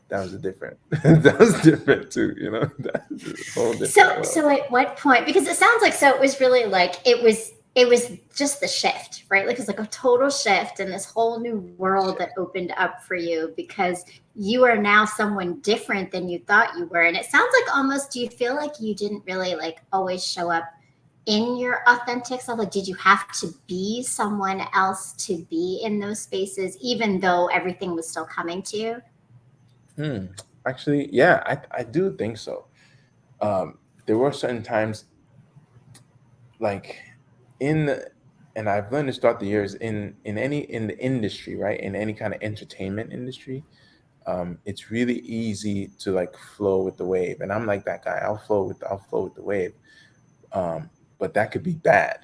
That was a different. That was different too. That's a whole different world. So at what point? Because it sounds like so it was really like it was just the shift, right? Like it was like a total shift and this whole new world that opened up for you because you are now someone different than you thought you were. And it sounds like almost do you feel like you didn't really like always show up in your authentic self? Like did you have to be someone else to be in those spaces, even though everything was still coming to you? Hmm. Actually, yeah, I do think so. There were certain times, like in the, and I've learned this throughout the years in the industry, right? In any kind of entertainment industry, it's really easy to like flow with the wave, and I'm like that guy. I'll flow with the wave. But that could be bad.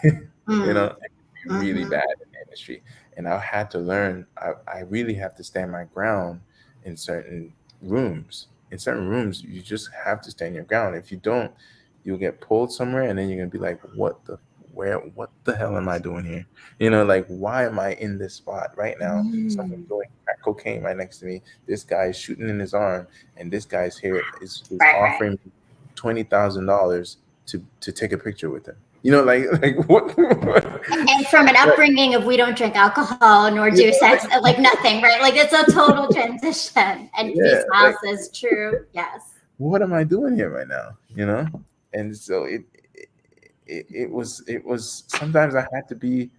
Mm, It could be really hmm. bad in the industry. And I had to learn. I really have to stand my ground in certain rooms. In certain rooms, you just have to stand your ground. If you don't, you'll get pulled somewhere, and then you're gonna be like, what the hell am I doing here? Like, why am I in this spot right now? Someone's Mm. doing crack cocaine right next to me. This guy is shooting in his arm, and this guy's here is Right, right. offering me $20,000 to take a picture with him. Like what? And from an Like, upbringing of we don't drink alcohol nor yeah, do sex, like nothing, right? Like it's a total transition. And yeah, he smiles like says true. Yes. what am I doing here right now? And so it was sometimes I had to be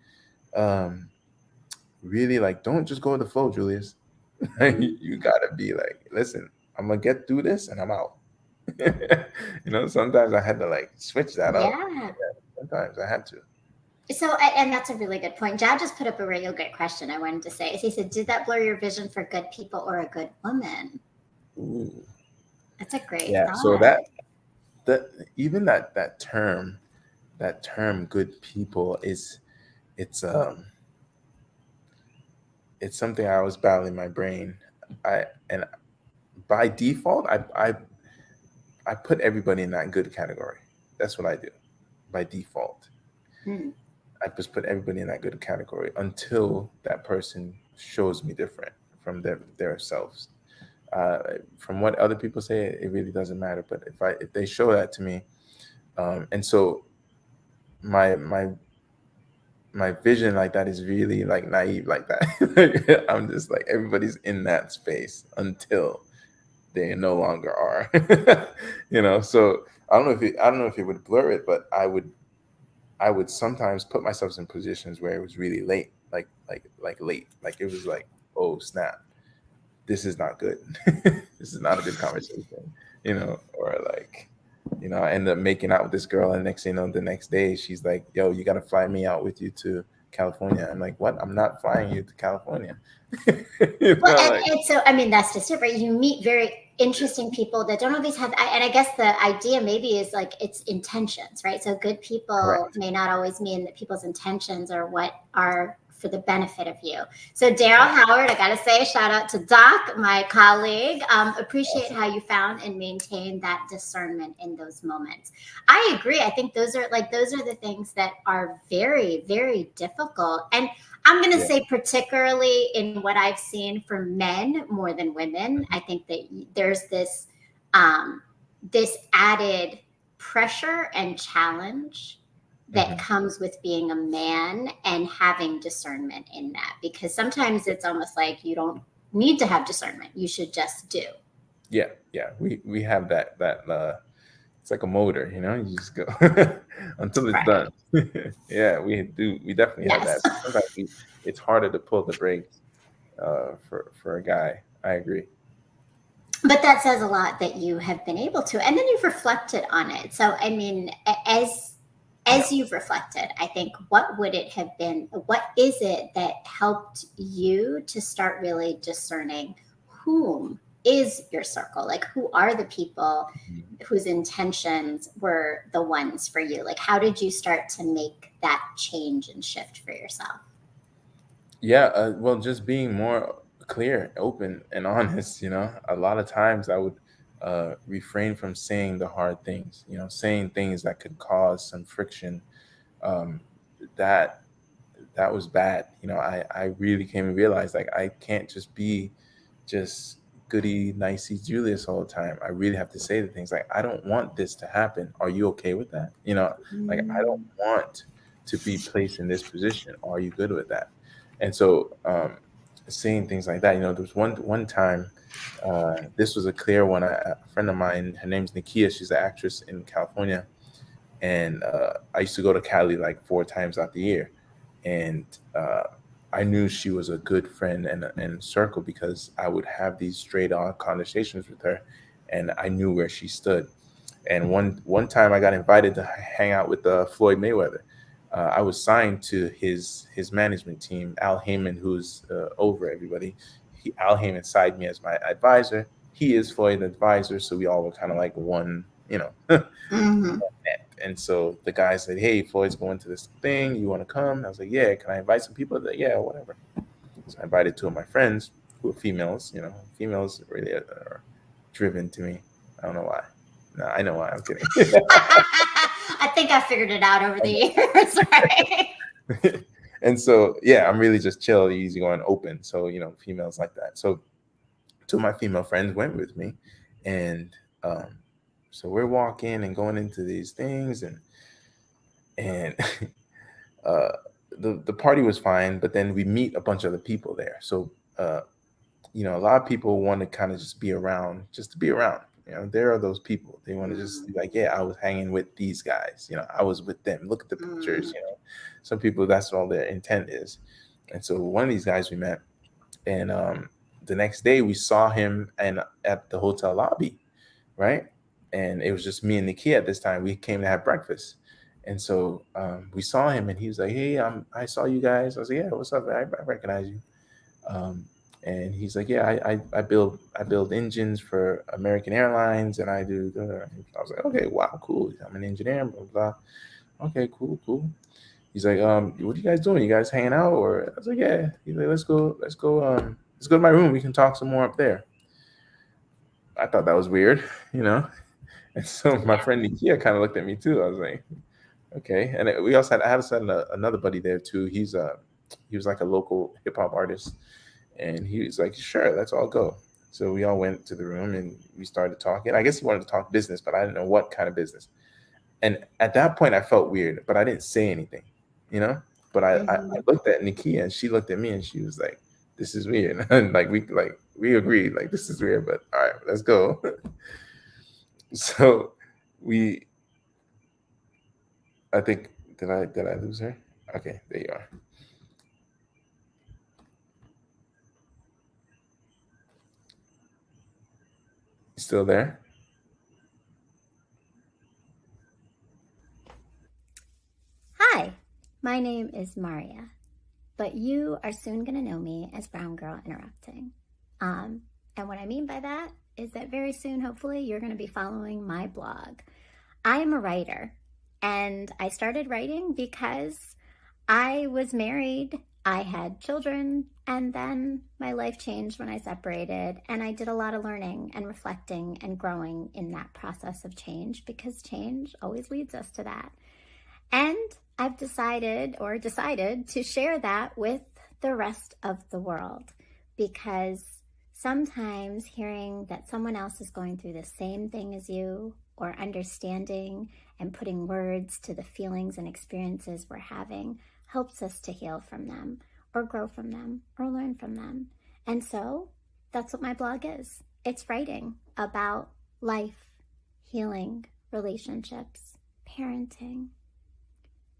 um really like, don't just go with the flow, Julius. You gotta be like, listen, I'm gonna get through this and I'm out. Sometimes I had to like switch that up. Yeah. Sometimes I had to. So, and that's a really good point. Jad just put up a real good question I wanted to say. He said, did that blur your vision for good people or a good woman? Ooh. That's a great Yeah. So thought. that even that term good people it's um it's something I was battling in my brain. And by default I put everybody in that good category. That's what I do by default. Hmm. I just put everybody in that good category until that person shows me different from their selves. uh, from what other people say, it really doesn't matter, but if they show that to me, and so my my vision like that is really like naive like that. I'm just like, everybody's in that space until they no longer are. So I don't know if it would blur it, but I would sometimes put myself in positions where it was really late, like late, like it was like, oh snap, this is not good. This is not a good conversation, or like, I end up making out with this girl, and next thing you know, the next day she's like, yo, you got to fly me out with you to California. I'm like, what? I'm not flying you to California. Well, Like, and so, I mean, that's just it, right? You meet very interesting people that don't always have, and I guess the idea maybe is like it's intentions, right? So good people correct. may not always mean that people's intentions are what are for the benefit of you. So Daryl Yeah. Howard, I got to say, shout out to Doc, my colleague. Appreciate Awesome. how you found and maintained that discernment in those moments. I agree. I think those are the things that are very, very difficult. And I'm going to Yeah. say, particularly in what I've seen for men more than women, I think that there's um, this added pressure and challenge that Hmm. comes with being a man and having discernment in that. Because sometimes it's almost like you don't need to have discernment; you should just do. Yeah. Yeah. We have that. It's like a motor, you just go until it's Right. done. Yeah, we definitely have Yes. that. Sometimes it's harder to pull the brakes, for a guy. I agree. But that says a lot that you have been able to, and then you've reflected on it. So I mean, Yeah. as you've reflected, I think what would it have been, what is it that helped you to start really discerning whom is your circle, like who are the people Mhm. whose intentions were the ones for you? Like how did you start to make that change and shift for yourself? Yeah, well, just being more clear, open, and honest. A lot of times I would refrain from saying the hard things. Saying things that could cause some friction. Um, that that was bad. I really came to realize like I can't just be just goody nicey Julius all the time. I really have to say the things like I don't want this to happen. Are you okay with that? Like I don't Mm. want to be placed in this position. Are you good with that? And so saying things like that, there was one time. This was a clear one. A friend of mine, her name's Nakia. She's an actress in California, and I used to go to Cali like 4 times out the year, and I knew she was a good friend and circle because I would have these straight on conversations with her, and I knew where she stood. And one time I got invited to hang out with Floyd Mayweather. I was signed to his management team, Al Heyman, who's over everybody. Al Heyman signed me as my advisor. He is Floyd's advisor, so we all were kind of like one, Hmm. and so the guy said, "Hey, Floyd's going to this thing. You want to come?" And I was like, "Yeah." Can I invite some people? Like, yeah, whatever. So I invited two of my friends who are females. Females really are driven to me. I don't know why. No, I know why. I'm kidding. I think I figured it out over the years, right? And so, yeah, I'm really just chill, easygoing, open. So, females like that. So, two of my female friends went with me, and um, so we're walking and going into these things, and uh, the party was fine, but then we meet a bunch of other people there. So, uh, a lot of people want to kind of just be around, just to be around. There are those people. They want to just be like, yeah, I was hanging with these guys. I was with them. Look at the pictures. Mm. Some people, that's all their intent is. And so one of these guys we met, and the next day we saw him and at the hotel lobby, right? And it was just me and Nikia at this time. We came to have breakfast. And so we saw him and he was like, "Hey, I saw you guys." I was like, "Yeah, what's up? I recognize you." Um, and he's like, "Yeah, I build engines for American Airlines, and I do." I was like, "Okay, wow, cool. I'm an engineer, blah blah." Okay, cool, cool. He's like, "What are you guys doing? You guys hanging out?" Or I was like, "Yeah." He's like, let's go to my room. We can talk some more up there." I thought that was weird, you know. And so my Yeah. friend Nikia kind of looked at me too. I was like, "Okay." And we also had another buddy there too. He was like a local hip hop artist, and he was like, "Sure, let's all go." So we all went to the room and we started talking. I guess he wanted to talk business, but I didn't know what kind of business. And at that point, I felt weird, but I didn't say anything, you know. But I Hmm. looked at Nikia and she looked at me and she was like, "This is weird." And we agreed, like, this is weird, but all right, let's go. So we, I think, did I lose her? Okay, there you are. You still there? Hi, my name is Maria, but you are soon going to know me as Brown Girl Interrupting. Um, and what I mean by that is that very soon, hopefully, you're going to be following my blog. I am a writer, and I started writing because I was married, I had children, and then my life changed when I separated. And I did a lot of learning and reflecting and growing in that process of change because change always leads us to that. And I've decided to share that with the rest of the world because sometimes hearing that someone else is going through the same thing as you or understanding and putting words to the feelings and experiences we're having helps us to heal from them or grow from them or learn from them. And so that's what my blog is. It's writing about life, healing, relationships, parenting,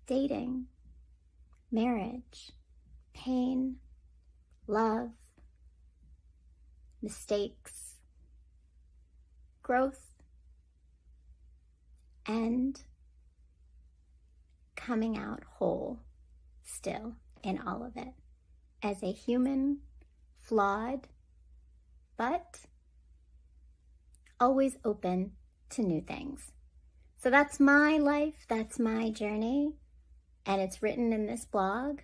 dating, marriage, pain, love, mistakes, growth, and coming out whole still in all of it as a human, flawed, but always open to new things. So that's my life, that's my journey, and it's written in this blog.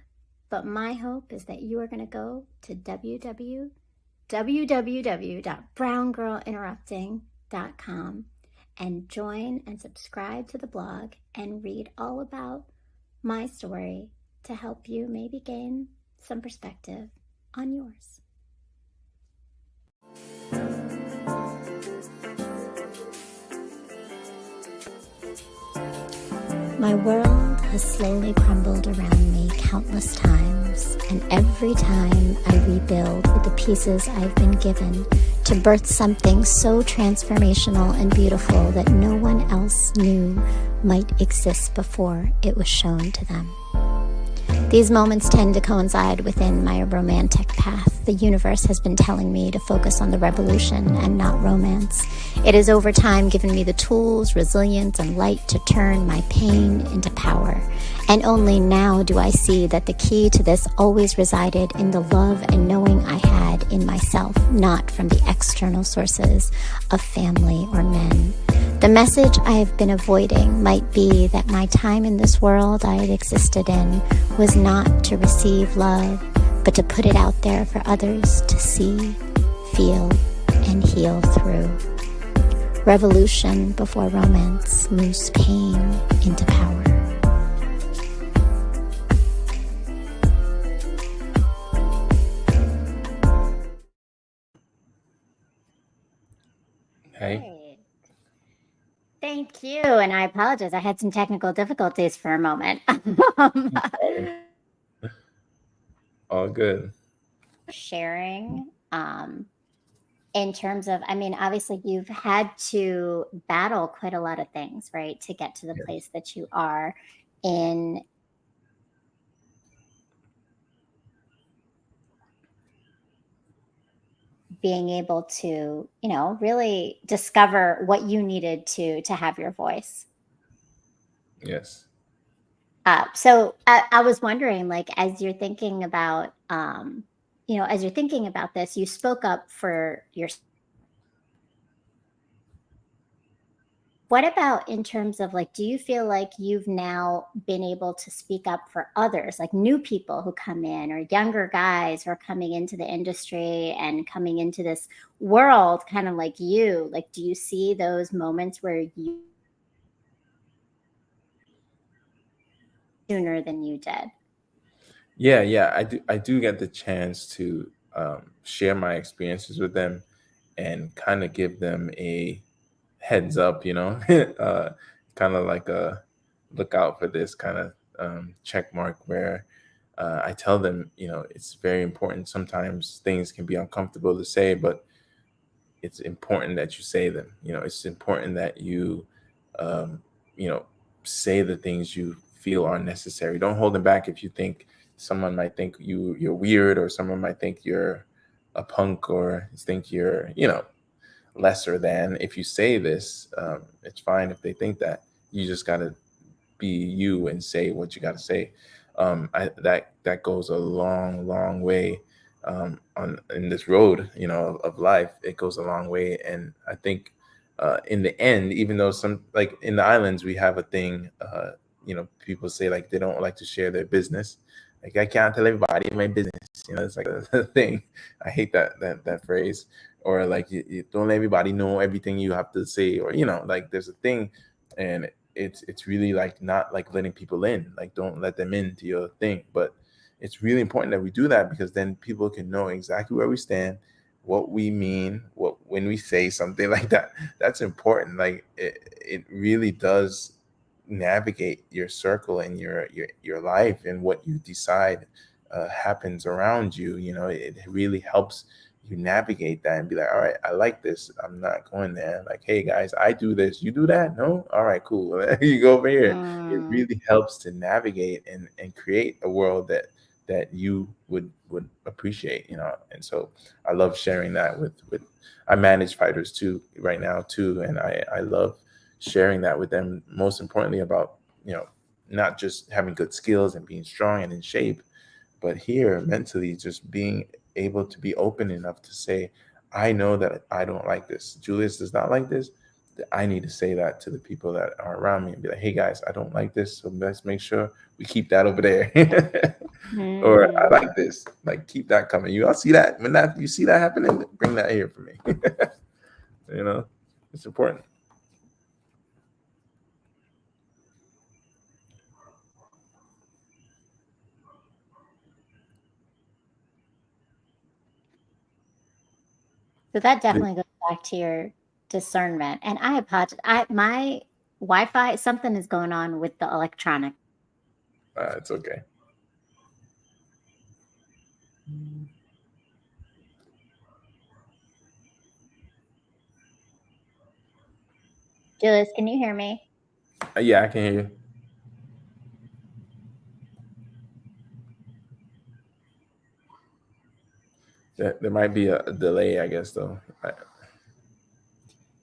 But my hope is that you are going to go to www.browngirlinterrupting.com and join and subscribe to the blog and read all about my story to help you maybe gain some perspective on yours. My world has slowly crumbled around me countless times, and every time I rebuild with the pieces I've been given to birth something so transformational and beautiful that no one else knew might exist before it was shown to them. These moments tend to coincide within my romantic path. The universe has been telling me to focus on the revolution and not romance. It has over time given me the tools, resilience, and light to turn my pain into power. And only now do I see that the key to this always resided in the love and knowing I had in myself, not from the external sources of family or men. The message I have been avoiding might be that my time in this world I had existed in was not to receive love, but to put it out there for others to see, feel, and heal through. Revolution before romance moves pain into power. Hey. Thank you, and I apologize. I had some technical difficulties for a moment. All good. Sharing, in terms of, I mean, obviously you've had to battle quite a lot of things, right, to get to the place that you are in. Being able to, really discover what you needed to have your voice. Yes. So I was wondering, like, as you're thinking about, this, you spoke up for yourself. What about in terms of, like, do you feel like you've now been able to speak up for others, like new people who come in or younger guys who are coming into the industry and coming into this world kind of like you? Like, do you see those moments where you sooner than you did? Yeah, I do get the chance to share my experiences with them and kind of give them a heads up, kind of like a look out for this kind of check mark where I tell them, it's very important. Sometimes things can be uncomfortable to say, but it's important that you say them. It's important that you, um, you know, say the things you feel are necessary. Don't hold them back if you think someone might think you're weird, or someone might think you're a punk, or think you're, lesser than. If you say this, it's fine if they think that. You just got to be you and say what you got to say. That goes a long, long way on in this road, of life. It goes a long way, and I think in the end, even though some, like in the islands, we have a thing. People say like they don't like to share their business. Like, I can't tell everybody my business. It's like a thing. I hate that phrase. Or like, you don't let everybody know everything you have to say, or like there's a thing, and it's really like not like letting people in. Like, don't let them into your thing. But it's really important that we do that, because then people can know exactly where we stand, what we mean, what when we say something like that. That's important. Like, it really does navigate your circle and your life, and what you decide happens around you. It really helps you navigate that and be like, all right, I like this, I'm not going there. Like, hey guys, I do this, you do that? No? All right, cool. You go over here. It really helps to navigate and create a world that you would appreciate. And so I love sharing that with I manage fighters too right now too, and I love sharing that with them, most importantly about not just having good skills and being strong and in shape, but here mentally, just being able to be open enough to say, I know that I don't like this, Julius does not like this, that I need to say that to the people that are around me and be like, hey guys, I don't like this, so let's make sure we keep that over there. or I Hmm. like this. Like, keep that coming. You all see that when that you see that happening, bring that here for me. You know, it's important. So that definitely goes back to your discernment. And I apologize. My Wi-Fi, something is going on with the electronic. It's okay. Julius, can you hear me? Yeah, I can hear you. There might be a delay, I guess, though.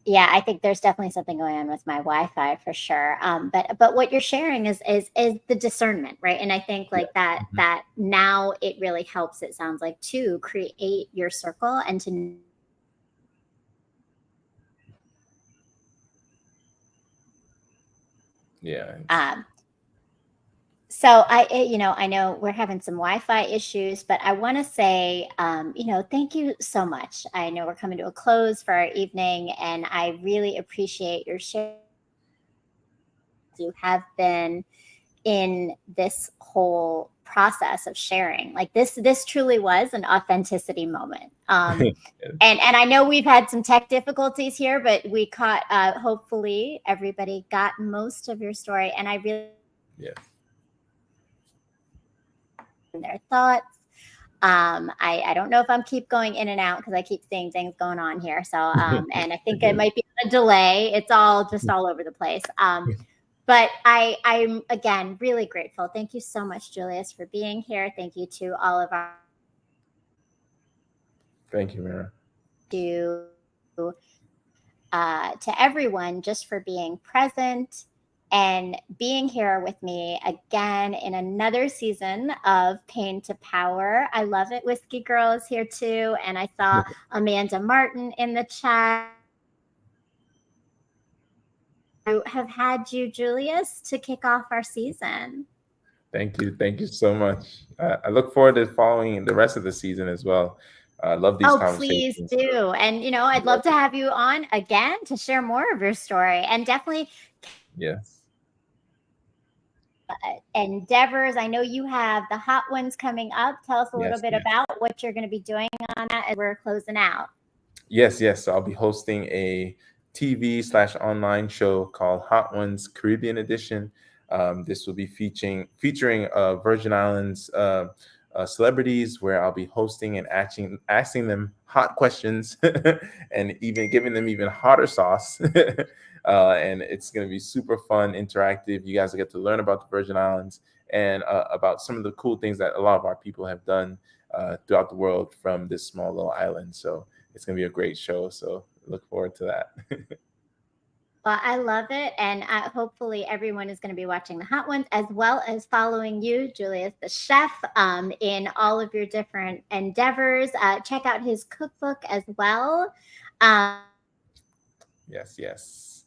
Yeah, I think there's definitely something going on with my Wi-Fi for sure. But what you're sharing is the discernment, right? And I think Yeah. like that Mhm. that now it really helps. It sounds like to create your circle and to Yeah. um, so I know we're having some Wi-Fi issues, but I want to say, thank you so much. I know we're coming to a close for our evening, and I really appreciate your share. You have been in this whole process of sharing. Like this truly was an authenticity moment. And I know we've had some tech difficulties here, but we caught. Hopefully, everybody got most of your story, and I really Yeah. their thoughts. I don't know if I'm keep going in and out because I keep seeing things going on here. So and I I think get it it. might be a delay. It's all just all over the place. But I'm again really grateful. Thank you so much, Julius, for being here. Thank you to all of our Thank you, Mara. to to everyone just for being present and being here with me again in another season of Pain to Power. I love it. Whiskey Girl is here too. And I saw Amanda Martin in the chat. I have had you, Julius, to kick off our season. Thank you. Thank you so much. I look forward to following the rest of the season as well. I love these Oh, please conversations. So, do. And, I'd love to have you on again to share more of your story and definitely yes. endeavors. I know you have the hot ones coming up. Tell us a little Yes. bit Yes. about what you're going to be doing on that as we're closing out. Yes. Yes. So I'll be hosting a TV/online show called Hot Ones Caribbean Edition. This will be featuring Virgin Islands celebrities, where I'll be hosting and asking them hot questions and even giving them even hotter sauce. And it's going to be super fun, interactive. You guys will get to learn about the Virgin Islands and about some of the cool things that a lot of our people have done throughout the world from this small little island. So it's going to be a great show. So look forward to that. Well, I love it. And hopefully, everyone is going to be watching the hot ones as well as following you, Julius the chef, in all of your different endeavors. Check out his cookbook as well. Um, Yes, yes.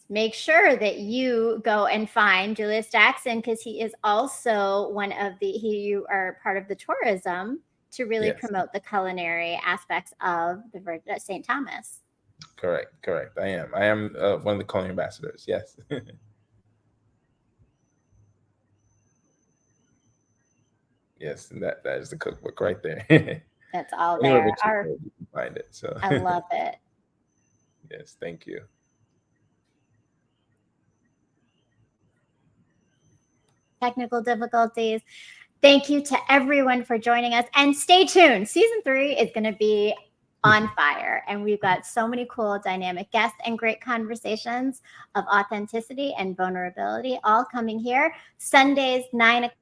Make sure that you go and find Julius Jackson because he is also you are part of the tourism to really Yes. promote the culinary aspects of the St. Thomas. Correct, correct. I am one of the culinary ambassadors. Yes. Yes, and that is the cookbook right there. That's all Anywhere there. but you you can find it. So I love it. yes, thank you. Technical difficulties. Thank you to everyone for joining us. And stay tuned. Season 3 is going to be on fire. And we've got so many cool, dynamic guests and great conversations of authenticity and vulnerability all coming here. Sundays, 9 o'clock.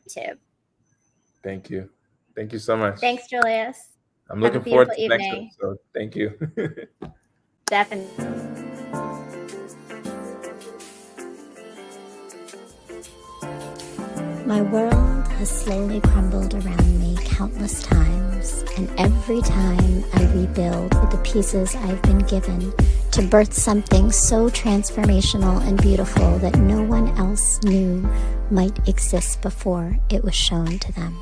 YouTube. Thank you. Thank you so much. Thanks, Julius. I'm Have a looking forward beautiful to the next evening. episode. Thank you. Definitely. My world has slowly crumbled around me countless times. arms, and every time I rebuild with the pieces I've been given to birth something so transformational and beautiful that no one else knew might exist before it was shown to them.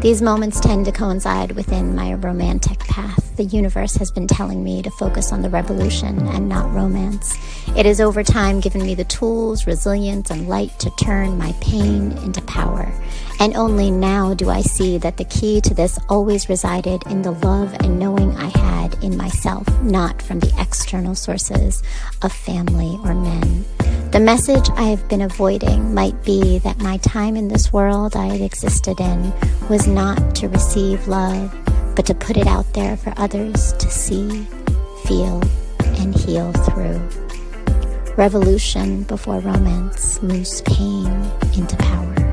These moments tend to coincide within my romantic path. The universe has been telling me to focus on the revolution and not romance. It has over time given me the tools, resilience, and light to turn my pain into power. And only now do I see that the key to this always resided in the love and knowing I had in myself, not from the external sources of family or men. The message I have been avoiding might be that my time in this world I had existed in was not to receive love, but to put it out there for others to see, feel, and heal through. Revolution before romance moves pain into power.